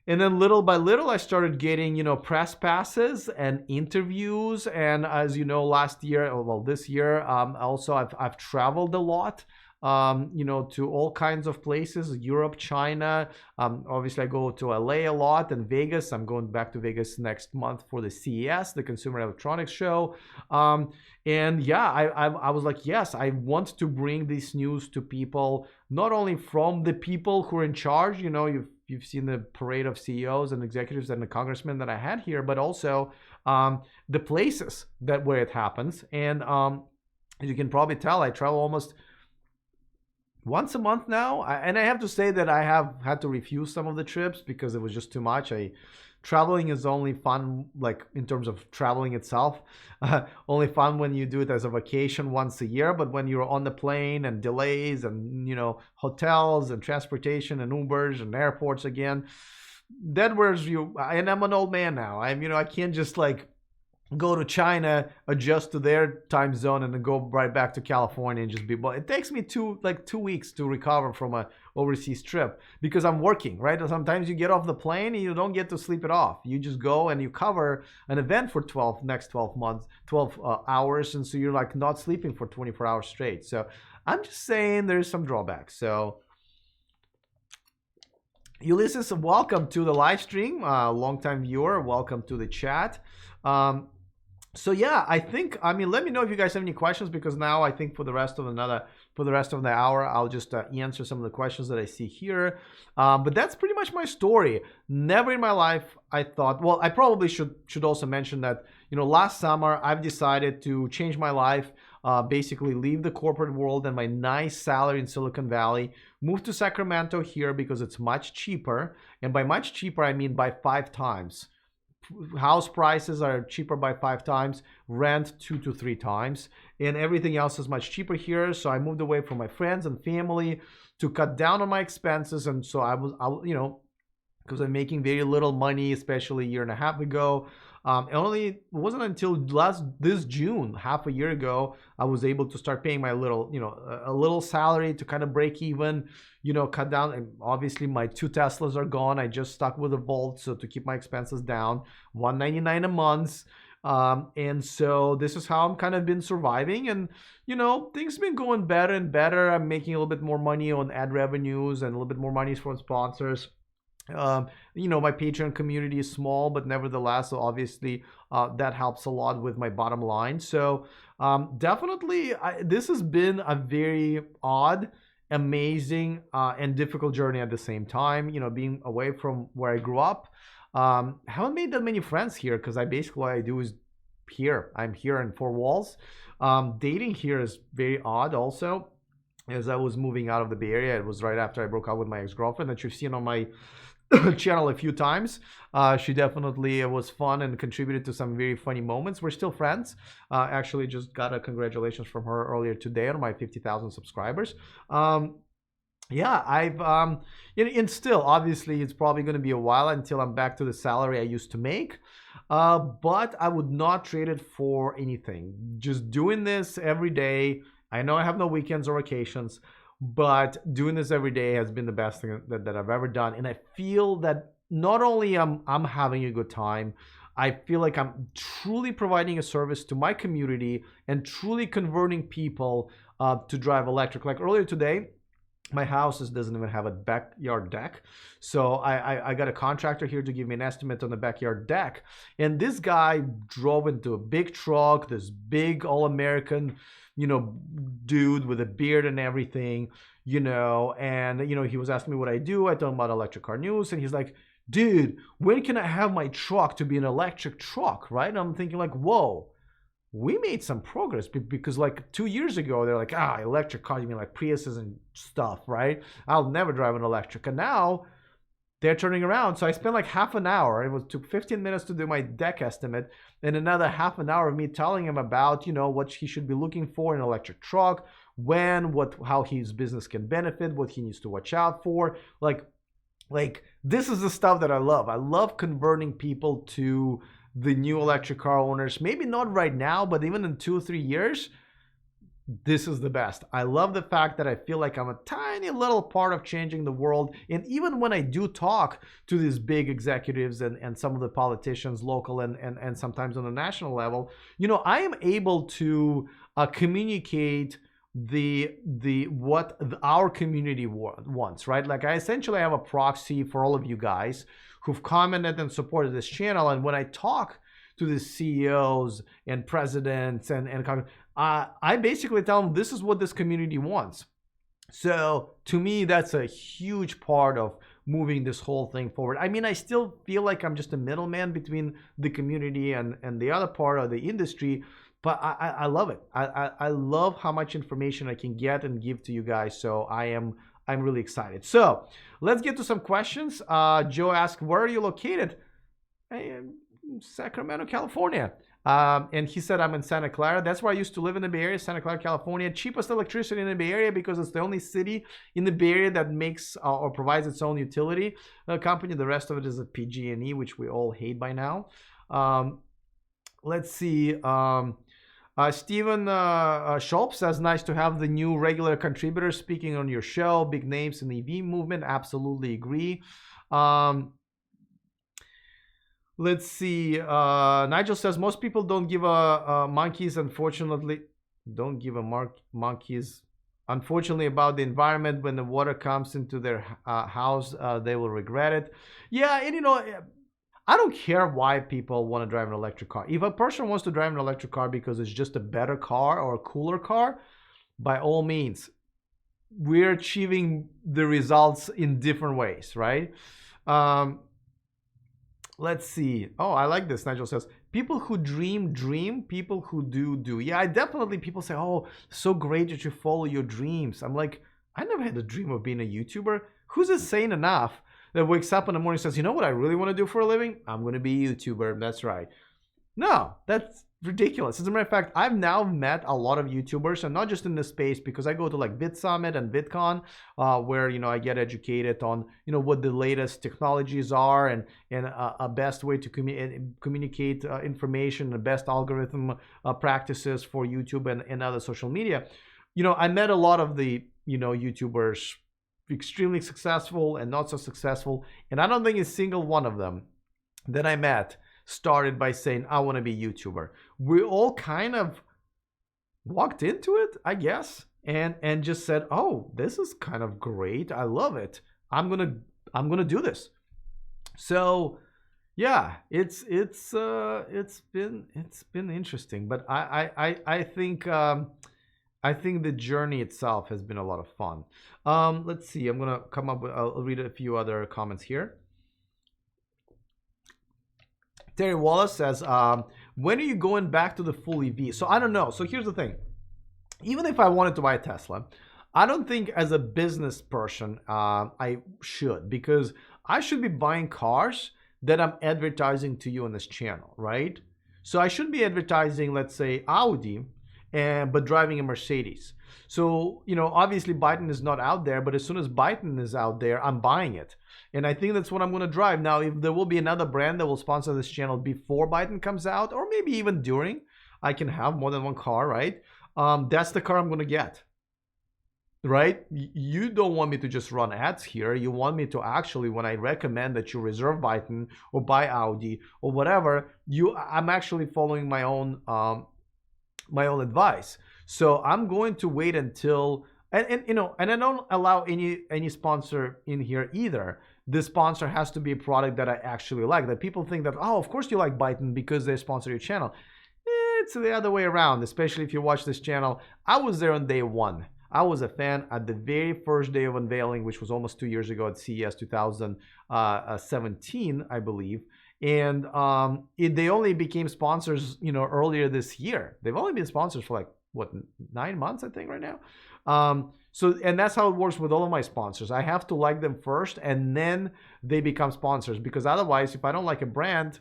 And then little by little, I started getting, press passes and interviews. And as you know, last year, well, this year, also I've traveled a lot, to all kinds of places, Europe, China. Obviously, I go to LA a lot, and Vegas. I'm going back to Vegas next month for the CES, the Consumer Electronics Show. And yeah, I was like, yes, I want to bring this news to people, not only from the people who are in charge. You've seen the parade of CEOs and executives and the congressmen that I had here, but also the places where it happens. And as you can probably tell, I travel almost once a month now. And I have to say that I have had to refuse some of the trips because it was just too much. Traveling is only fun, like in terms of traveling itself, only fun when you do it as a vacation once a year. But when you're on the plane and delays and, hotels and transportation and Ubers and airports again, that wears you. And I'm an old man now. I can't just like go to China, adjust to their time zone, and then go right back to California and just be. But it takes me 2 weeks to recover from a overseas trip because I'm working, right? Sometimes you get off the plane and you don't get to sleep it off. You just go and you cover an event for 12 months, 12 hours, and so you're like not sleeping for 24 hours straight. So I'm just saying there's some drawbacks. So Ulysses, welcome to the live stream. Longtime viewer, welcome to the chat. So yeah, let me know if you guys have any questions, because now I think for the rest of the hour, I'll just answer some of the questions that I see here. But that's pretty much my story. Never in my life I thought. Well, I probably should also mention that last summer I've decided to change my life. Basically leave the corporate world and my nice salary in Silicon Valley, move to Sacramento here because it's much cheaper. And by much cheaper, I mean by 5 times. House prices are cheaper by 5 times, rent 2 to 3 times, and everything else is much cheaper here. So I moved away from my friends and family to cut down on my expenses. And so because I'm making very little money, especially a year and a half ago. It wasn't until this June, half a year ago, I was able to start paying my a little salary to kind of break even, cut down. And obviously my 2 Teslas are gone. I just stuck with a Volt, so to keep my expenses down, $199 a month. And so this is how I'm kind of been surviving, and things have been going better and better. I'm making a little bit more money on ad revenues and a little bit more money from sponsors. My Patreon community is small, but nevertheless, so obviously that helps a lot with my bottom line. So definitely this has been a very odd, amazing, and difficult journey at the same time. Being away from where I grew up. Haven't made that many friends here because what I do is here. I'm here in 4 walls. Dating here is very odd also. As I was moving out of the Bay Area, it was right after I broke up with my ex-girlfriend that you've seen on my channel a few times. She definitely was fun and contributed to some very funny moments. We're still friends. Actually just got a congratulations from her earlier today on my 50,000 subscribers. Yeah, and still, obviously, it's probably going to be a while until I'm back to the salary I used to make. But I would not trade it for anything. Just doing this every day. I know I have no weekends or vacations, but doing this every day has been the best thing that I've ever done. And I feel that not only I'm having a good time, I feel like I'm truly providing a service to my community and truly converting people to drive electric. Like earlier today, my house doesn't even have a backyard deck. So I got a contractor here to give me an estimate on the backyard deck. And this guy drove into a big truck, this big all-American, dude with a beard and everything, and, he was asking me what I do. I told him about electric car news. And he's like, dude, when can I have my truck to be an electric truck, right? And I'm thinking like, whoa. We made some progress because like 2 years ago, they're like, electric cars, you mean like Priuses and stuff, right? I'll never drive an electric. And now they're turning around. So I spent like half an hour. It took 15 minutes to do my deck estimate and another half an hour of me telling him about, what he should be looking for in an electric truck, how his business can benefit, what he needs to watch out for. Like this is the stuff that I love. I love converting people to the new electric car owners. Maybe not right now, but even in 2 or 3 years, this is the best. I love the fact that I feel like I'm a tiny little part of changing the world. And even when I do talk to these big executives and some of the politicians, local and sometimes on a national level, I am able to communicate what our community wants, right? Like I essentially have a proxy for all of you guys who've commented and supported this channel. And when I talk to the CEOs and presidents I basically tell them this is what this community wants. So to me, that's a huge part of moving this whole thing forward. I mean, I still feel like I'm just a middleman between the community and the other part of the industry. but I love it. I love how much information I can get and give to you guys. So I'm really excited. So let's get to some questions. Joe asked, where are you located? I am in Sacramento, California. And he said, I'm in Santa Clara. That's where I used to live in the Bay Area, Santa Clara, California. Cheapest electricity in the Bay Area because it's the only city in the Bay Area that makes or provides its own utility company. The rest of it is a PG&E, which we all hate by now. Let's see. Steven Schultz says, nice to have the new regular contributors speaking on your show. Big names in the EV movement. Absolutely agree. Let's see. Nigel says, most people don't give a monkeys, unfortunately. Don't give a monkeys. Unfortunately, about the environment, when the water comes into their house, they will regret it. Yeah, and I don't care why people want to drive an electric car. If a person wants to drive an electric car because it's just a better car or a cooler car, by all means, we're achieving the results in different ways, right? Let's see. Oh, I like this. Nigel says, people who dream, dream. People who do, do. Yeah, I definitely, people say, oh, so great that you follow your dreams. I'm like, I never had a dream of being a YouTuber. Who's insane enough that wakes up in the morning and says, you know what I really want to do for a living? I'm going to be a YouTuber. That's right. No, that's ridiculous. As a matter of fact, I've now met a lot of YouTubers, and not just in this space, because I go to like Vid Summit and VidCon, where I get educated on what the latest technologies are and a best way to communicate information, the best algorithm practices for YouTube and other social media. I met a lot of the YouTubers, extremely successful and not so successful, and I don't think a single one of them that I met started by saying, I want to be a YouTuber. We all kind of walked into it, I guess, and just said, oh, this is kind of great. I love it. I'm gonna do this. So yeah, it's been interesting, but I think the journey itself has been a lot of fun. Let's see. I'm gonna come up with. I'll read a few other comments here. Terry Wallace says, when are you going back to the full EV? So I don't know. So here's the thing. Even if I wanted to buy a Tesla, I don't think as a business person I should, because I should be buying cars that I'm advertising to you on this channel, right? So I shouldn't be advertising, let's say, Audi, but driving a Mercedes. So, obviously Biden is not out there, but as soon as Biden is out there, I'm buying it. And I think that's what I'm going to drive. Now, if there will be another brand that will sponsor this channel before Biden comes out, or maybe even during, I can have more than one car, right? That's the car I'm going to get, right? You don't want me to just run ads here. You want me to actually, when I recommend that you reserve Biden or buy Audi or whatever, I'm actually following my own advice. So I'm going to wait until, and I don't allow any sponsor in here either. This sponsor has to be a product that I actually like. That people think that, oh, of course you like Biden because they sponsor your channel. It's the other way around, especially if you watch this channel. I was there on day one. I was a fan at the very first day of unveiling, which was almost 2 years ago at CES 2017, I believe. And they only became sponsors, earlier this year. They've only been sponsors for like, 9 months, I think, right now. And that's how it works with all of my sponsors. I have to like them first, and then they become sponsors. Because otherwise, if I don't like a brand,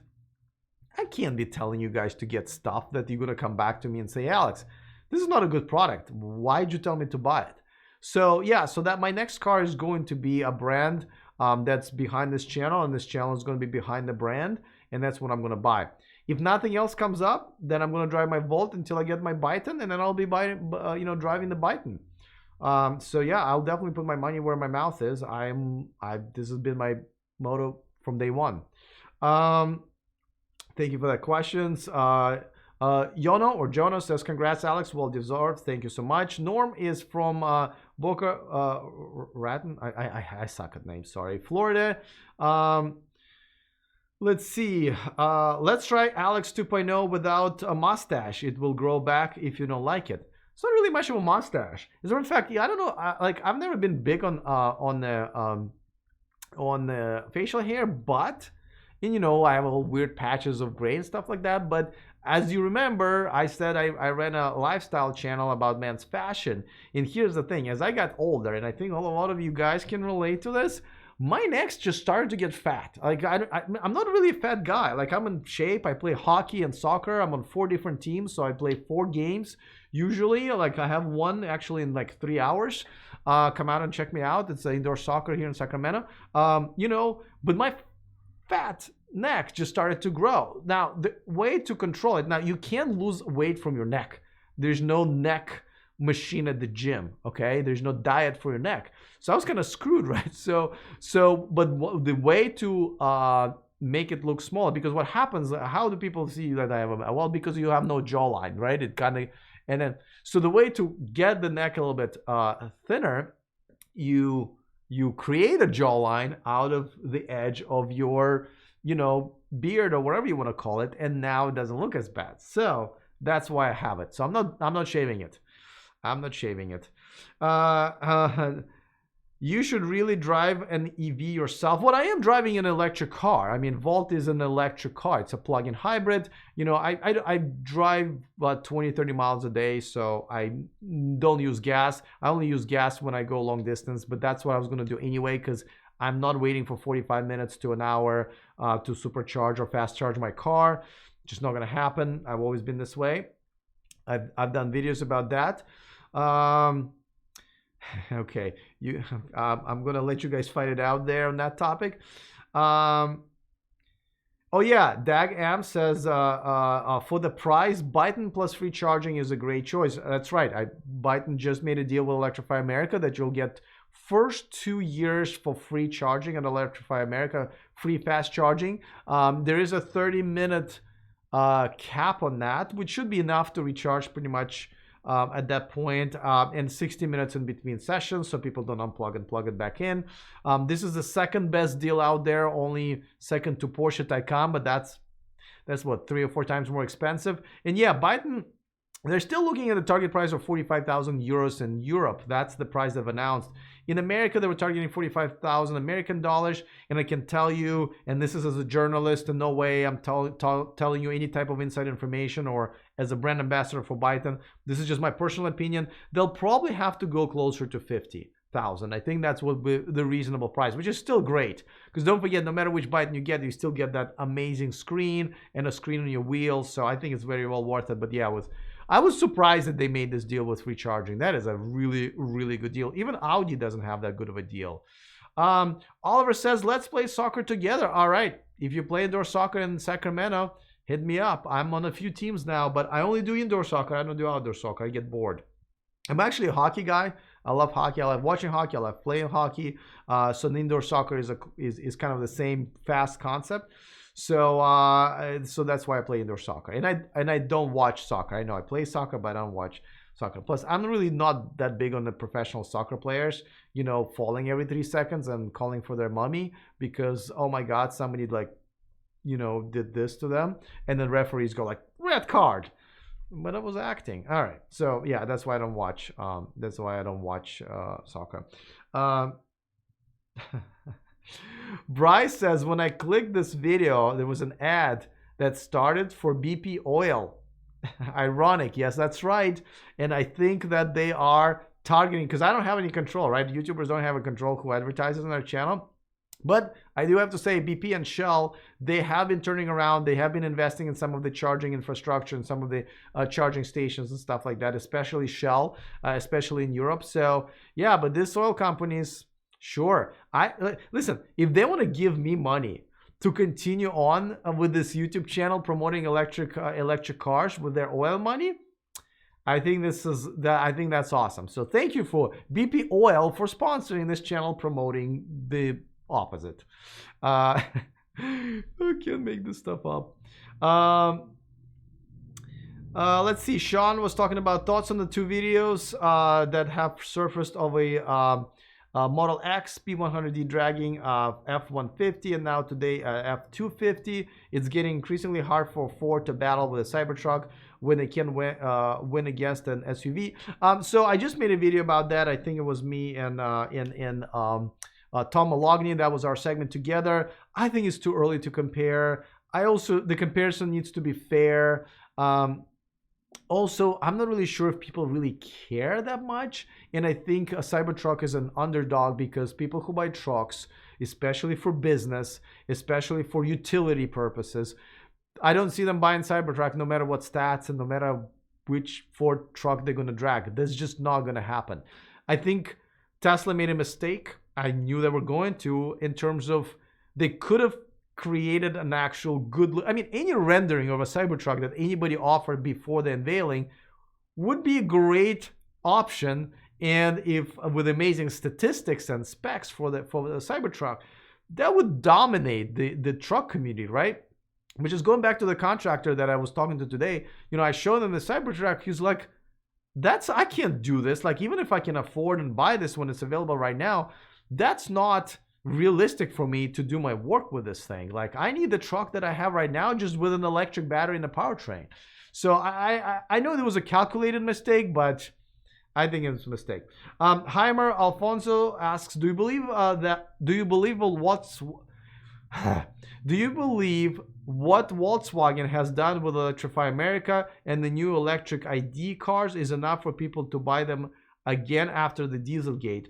I can't be telling you guys to get stuff that you're gonna come back to me and say, Alex, this is not a good product. Why'd you tell me to buy it? So yeah, so that my next car is going to be a brand that's behind this channel, and this channel is going to be behind the brand, and that's what I'm going to buy. If nothing else comes up, then I'm going to drive my Volt until I get my Byton, and then I'll be driving the Byton. So yeah, I'll definitely put my money where my mouth is. This has been my motto from day one. Thank you for that questions. Jono says, congrats, Alex. Well deserved. Thank you so much. Norm is from Boca Raton. I suck at names. Sorry, Florida. Let's see. Let's try Alex 2.0 without a mustache. It will grow back if you don't like it. It's not really much of a mustache. As a matter of fact, I don't know. I've never been big on the facial hair, but and you know, I have all weird patches of gray and stuff like that. But as you remember, I said I ran a lifestyle channel about men's fashion. And here's the thing, as I got older, and I think a lot of you guys can relate to this, my necks just started to get fat. Like I'm not really a fat guy. Like I'm in shape. I play hockey and soccer. I'm on 4 different teams, so I play 4 games usually. Like I have one actually in like 3 hours. Come out and check me out. It's indoor soccer here in Sacramento. You know, but my fat neck just started to grow. Now the way to control it. Now you can't lose weight from your neck. There's no neck machine at the gym. Okay, there's no diet for your neck. So I was kind of screwed, right? But the way to make it look smaller, because what happens, how do people see that I have a, well, because you have no jawline, right? It kind of, and then, so the way to get the neck a little bit thinner, you create a jawline out of the edge of your, you know, beard or whatever you want to call it, and now it doesn't look as bad. So that's why I have it. So I'm not shaving it. I'm not shaving it. You should really drive an EV yourself. Well, I am driving an electric car. I mean, Volt is an electric car. It's a plug-in hybrid. You know, I drive about 20, 30 miles a day, so I don't use gas. I only use gas when I go long distance, but that's what I was going to do anyway, because I'm not waiting for 45 minutes to an hour to supercharge or fast charge my car. Just not going to happen. I've always been this way. I've done videos about that. Okay, I'm gonna let you guys fight it out there on that topic. Oh yeah, Dag Am says for the price, Byton plus free charging is a great choice. That's right. Byton just made a deal with Electrify America that you'll get first 2 years for free charging at Electrify America, free fast charging. There is a 30-minute cap on that, which should be enough to recharge pretty much at that point, and 60 minutes in between sessions, so people don't unplug and plug it back in. This is the second best deal out there, only second to Porsche Taycan, but that's what, 3 or 4 times more expensive. And yeah, Byton, they're still looking at a target price of 45,000 euros in Europe. That's the price they've announced. In America, they were targeting 45,000 American dollars. And I can tell you, and this is as a journalist, in no way I'm telling you any type of inside information or as a brand ambassador for Byton. This is just my personal opinion. They'll probably have to go closer to 50,000. I think that's what be the reasonable price, which is still great. Because don't forget, no matter which Byton you get, you still get that amazing screen and a screen on your wheels. So I think it's very well worth it. But yeah, I was surprised that they made this deal with free charging. That is a really, really good deal. Even Audi doesn't have that good of a deal. Oliver says, let's play soccer together. All right. If you play indoor soccer in Sacramento, hit me up. I'm on a few teams now, but I only do indoor soccer. I don't do outdoor soccer. I get bored. I'm actually a hockey guy. I love hockey. I love watching hockey. I love playing hockey. So the indoor soccer is kind of the same fast concept. So so that's why I play indoor soccer, and I don't watch soccer. I know I play soccer, but I don't watch soccer. Plus, I'm really not that big on the professional soccer players, you know, falling every 3 seconds and calling for their mommy because, oh my God, somebody like, you know, did this to them, and then referees go like, red card. But I was acting. All right. So yeah, that's why I don't watch. That's why I don't watch soccer. Bryce says, when I clicked this video, there was an ad that started for BP oil. Ironic. Yes, that's right. And I think that they are targeting, because I don't have any control, right? YouTubers don't have a control who advertises on their channel. But I do have to say, BP and Shell, they have been turning around. They have been investing in some of the charging infrastructure and some of the charging stations and stuff like that, especially Shell, especially in Europe. So yeah, but these oil companies, sure. Listen, if they want to give me money to continue on with this YouTube channel promoting electric cars with their oil money, I think that's awesome. So thank you for BP Oil for sponsoring this channel promoting the opposite. I can't make this stuff up. Let's see. Sean was talking about thoughts on the 2 videos that have surfaced of a Model X P100D dragging F-150, and now today F-250. It's getting increasingly hard for Ford to battle with a Cybertruck when they can win against an SUV. So I just made a video about that. I think it was me and Tom Malogny, that was our segment together. I think it's too early to compare. The comparison needs to be fair. Also, I'm not really sure if people really care that much. And I think a Cybertruck is an underdog because people who buy trucks, especially for business, especially for utility purposes, I don't see them buying Cybertruck no matter what stats and no matter which Ford truck they're going to drag. That's just not going to happen. I think Tesla made a mistake. I knew they were going to, in terms of they could have created an actual good look. I mean, any rendering of a Cybertruck that anybody offered before the unveiling would be a great option. And if with amazing statistics and specs for the Cybertruck, that would dominate the truck community, right? Which is going back to the contractor that I was talking to today. You know, I showed him the Cybertruck. He's like, I can't do this. Like, even if I can afford and buy this when it's available right now, that's not realistic for me to do my work with this thing. Like, I need the truck that I have right now just with an electric battery and a powertrain. So I know there was a calculated mistake, but I think it's a mistake. Heimer Alfonso asks, do you believe what Volkswagen has done with Electrify America and the new electric ID cars is enough for people to buy them again after the Dieselgate?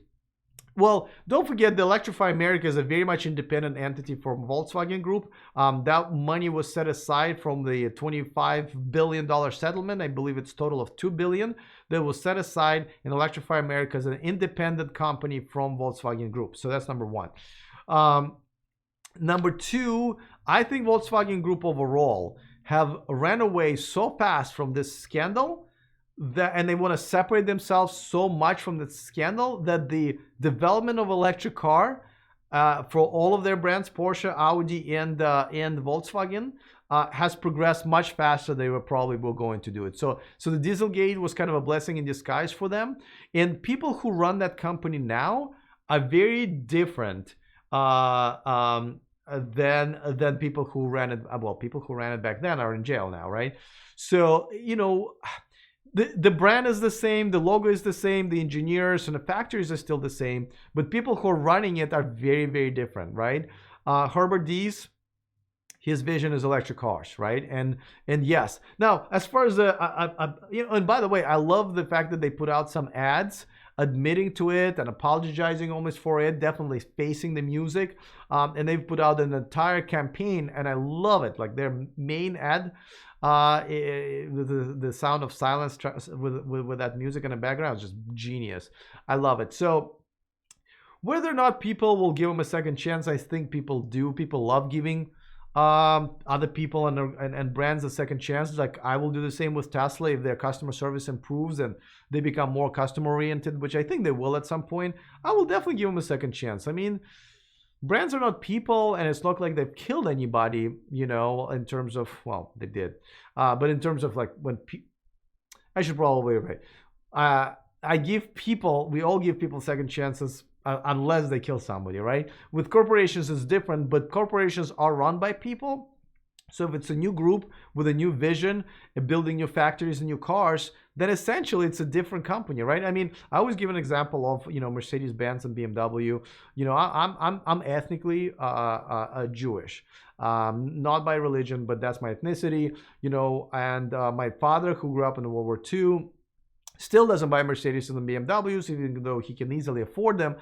Well, don't forget, the Electrify America is a very much independent entity from Volkswagen Group. That money was set aside from the $25 billion settlement. I believe it's a total of $2 billion that was set aside, and Electrify America is an independent company from Volkswagen Group. So that's number one. Number two, I think Volkswagen Group overall have ran away so fast from this scandal and they want to separate themselves so much from the scandal that the development of electric car for all of their brands, Porsche, Audi, and Volkswagen, has progressed much faster than they probably were going to do it. So the Dieselgate was kind of a blessing in disguise for them. And people who run that company now are very different than people who ran it. Well, people who ran it back then are in jail now, right? So, you know, the brand is the same, the logo is the same, the engineers and the factories are still the same, but people who are running it are very, very different, right? Herbert Dees, his vision is electric cars, right? And yes. Now, as far as you know, and by the way, I love the fact that they put out some ads admitting to it and apologizing almost for it, definitely facing the music. And they've put out an entire campaign, and I love it. Like their main ad, the sound of silence with that music in the background is just genius. I love it. So whether or not people will give them a second chance, I think people do. People love giving other people and brands a second chance. Like I will do the same with Tesla if their customer service improves and they become more customer oriented, which I think they will at some point. I will definitely give them a second chance. I mean, brands are not people, and it's not like they've killed anybody, you know, in terms of, well, they did, but in terms of like when I should probably wait. We all give people second chances unless they kill somebody, right? With corporations, it's different, but corporations are run by people. So if it's a new group with a new vision and building new factories and new cars, then essentially it's a different company, right? I mean, I always give an example of, you know, Mercedes-Benz and BMW. You know, I'm ethnically Jewish, not by religion, but that's my ethnicity. You know, and my father, who grew up in World War II, still doesn't buy Mercedes and BMWs, even though he can easily afford them,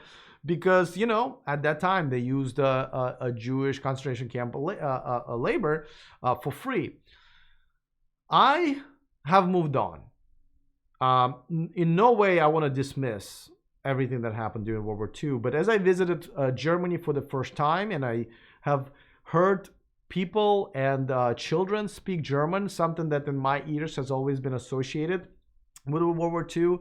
because, you know, at that time they used a Jewish concentration camp labor for free. I have moved on. In no way I want to dismiss everything that happened during World War II, but as I visited Germany for the first time, and I have heard people and children speak German, something that in my ears has always been associated with World War II,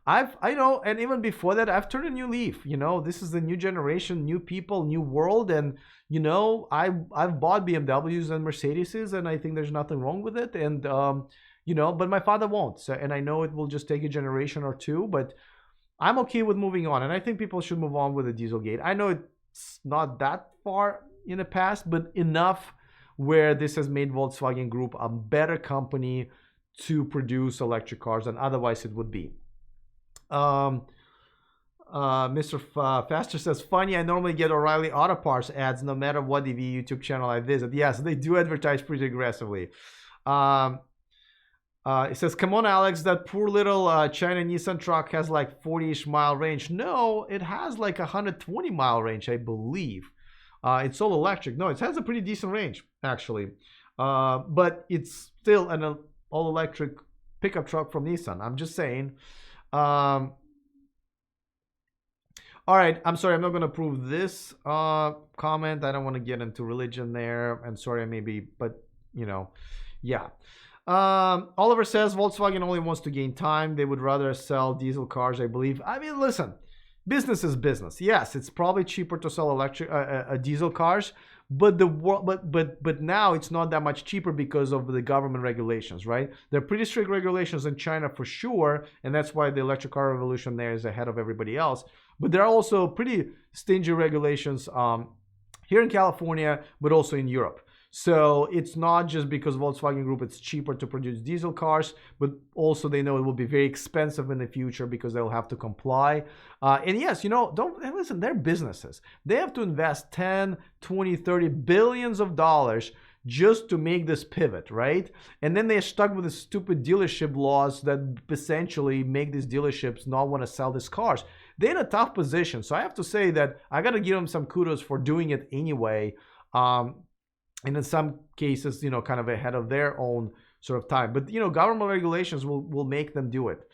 I know, and even before that, I've turned a new leaf. You know, this is the new generation, new people, new world, and you know, I've bought BMWs and Mercedeses, and I think there's nothing wrong with it. And you know, but my father won't. So, and I know it will just take a generation or two, but I'm okay with moving on. And I think people should move on with the Dieselgate. I know it's not that far in the past, but enough where this has made Volkswagen Group a better company to produce electric cars than otherwise it would be. Mr. Faster says, funny, I normally get O'Reilly Auto Parts ads no matter what EV YouTube channel I visit. Yes, they do advertise pretty aggressively. It says, come on, Alex, that poor little China Nissan truck has like 40-ish mile range. No, it has like 120 mile range, I believe. It's all electric. No, it has a pretty decent range, actually. But it's still an all-electric pickup truck from Nissan. I'm just saying. All right, I'm sorry, I'm not going to approve this comment. I don't want to get into religion there. I'm sorry, maybe, but, you know, yeah. Oliver says Volkswagen only wants to gain time. They would rather sell diesel cars, I believe. I mean, listen, business is business. Yes, it's probably cheaper to sell electric diesel cars, but but now it's not that much cheaper because of the government regulations, right? They're pretty strict regulations in China for sure, and that's why the electric car revolution there is ahead of everybody else. But there are also pretty stingy regulations here in California, but also in Europe. So it's not just because Volkswagen Group it's cheaper to produce diesel cars, but also they know it will be very expensive in the future because they'll have to comply. And yes, you know, don't listen, they're businesses. They have to invest 10, 20, 30 billions of dollars just to make this pivot, right? And then they're stuck with the stupid dealership laws that essentially make these dealerships not want to sell these cars. They're in a tough position. So I have to say that I got to give them some kudos for doing it anyway. And in some cases, you know, kind of ahead of their own sort of time. But, you know, government regulations will make them do it.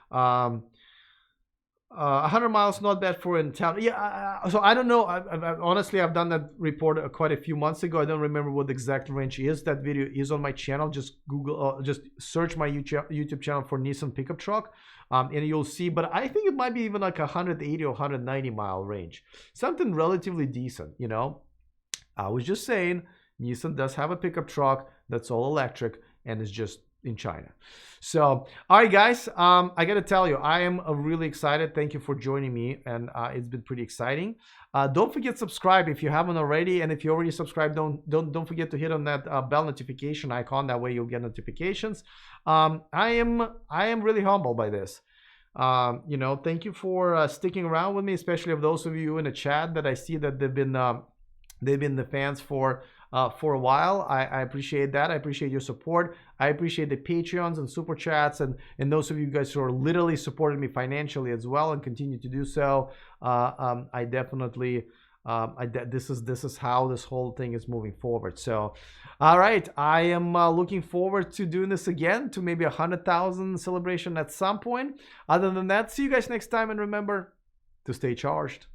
100 miles, not bad for in town. Yeah, so I don't know. Honestly, I've done that report quite a few months ago. I don't remember what the exact range is. That video is on my channel. Just Google, just search my YouTube channel for Nissan pickup truck. And you'll see, but I think it might be even like 180 or 190 mile range. Something relatively decent, you know. I was just saying, Nissan does have a pickup truck that's all electric and is just in China. So, all right, guys, I got to tell you, I am really excited. Thank you for joining me, and it's been pretty exciting. Don't forget to subscribe if you haven't already, and if you already subscribed, don't forget to hit on that bell notification icon. That way, you'll get notifications. I am really humbled by this. You know, thank you for sticking around with me, especially of those of you in the chat that I see that they've been the fans for a while. I appreciate that. I appreciate your support. I appreciate the Patreons and Super Chats and those of you guys who are literally supporting me financially as well and continue to do so. I definitely, this is how this whole thing is moving forward. So, all right, I am looking forward to doing this again, to maybe 100,000 celebration at some point. Other than that, see you guys next time, and remember to stay charged.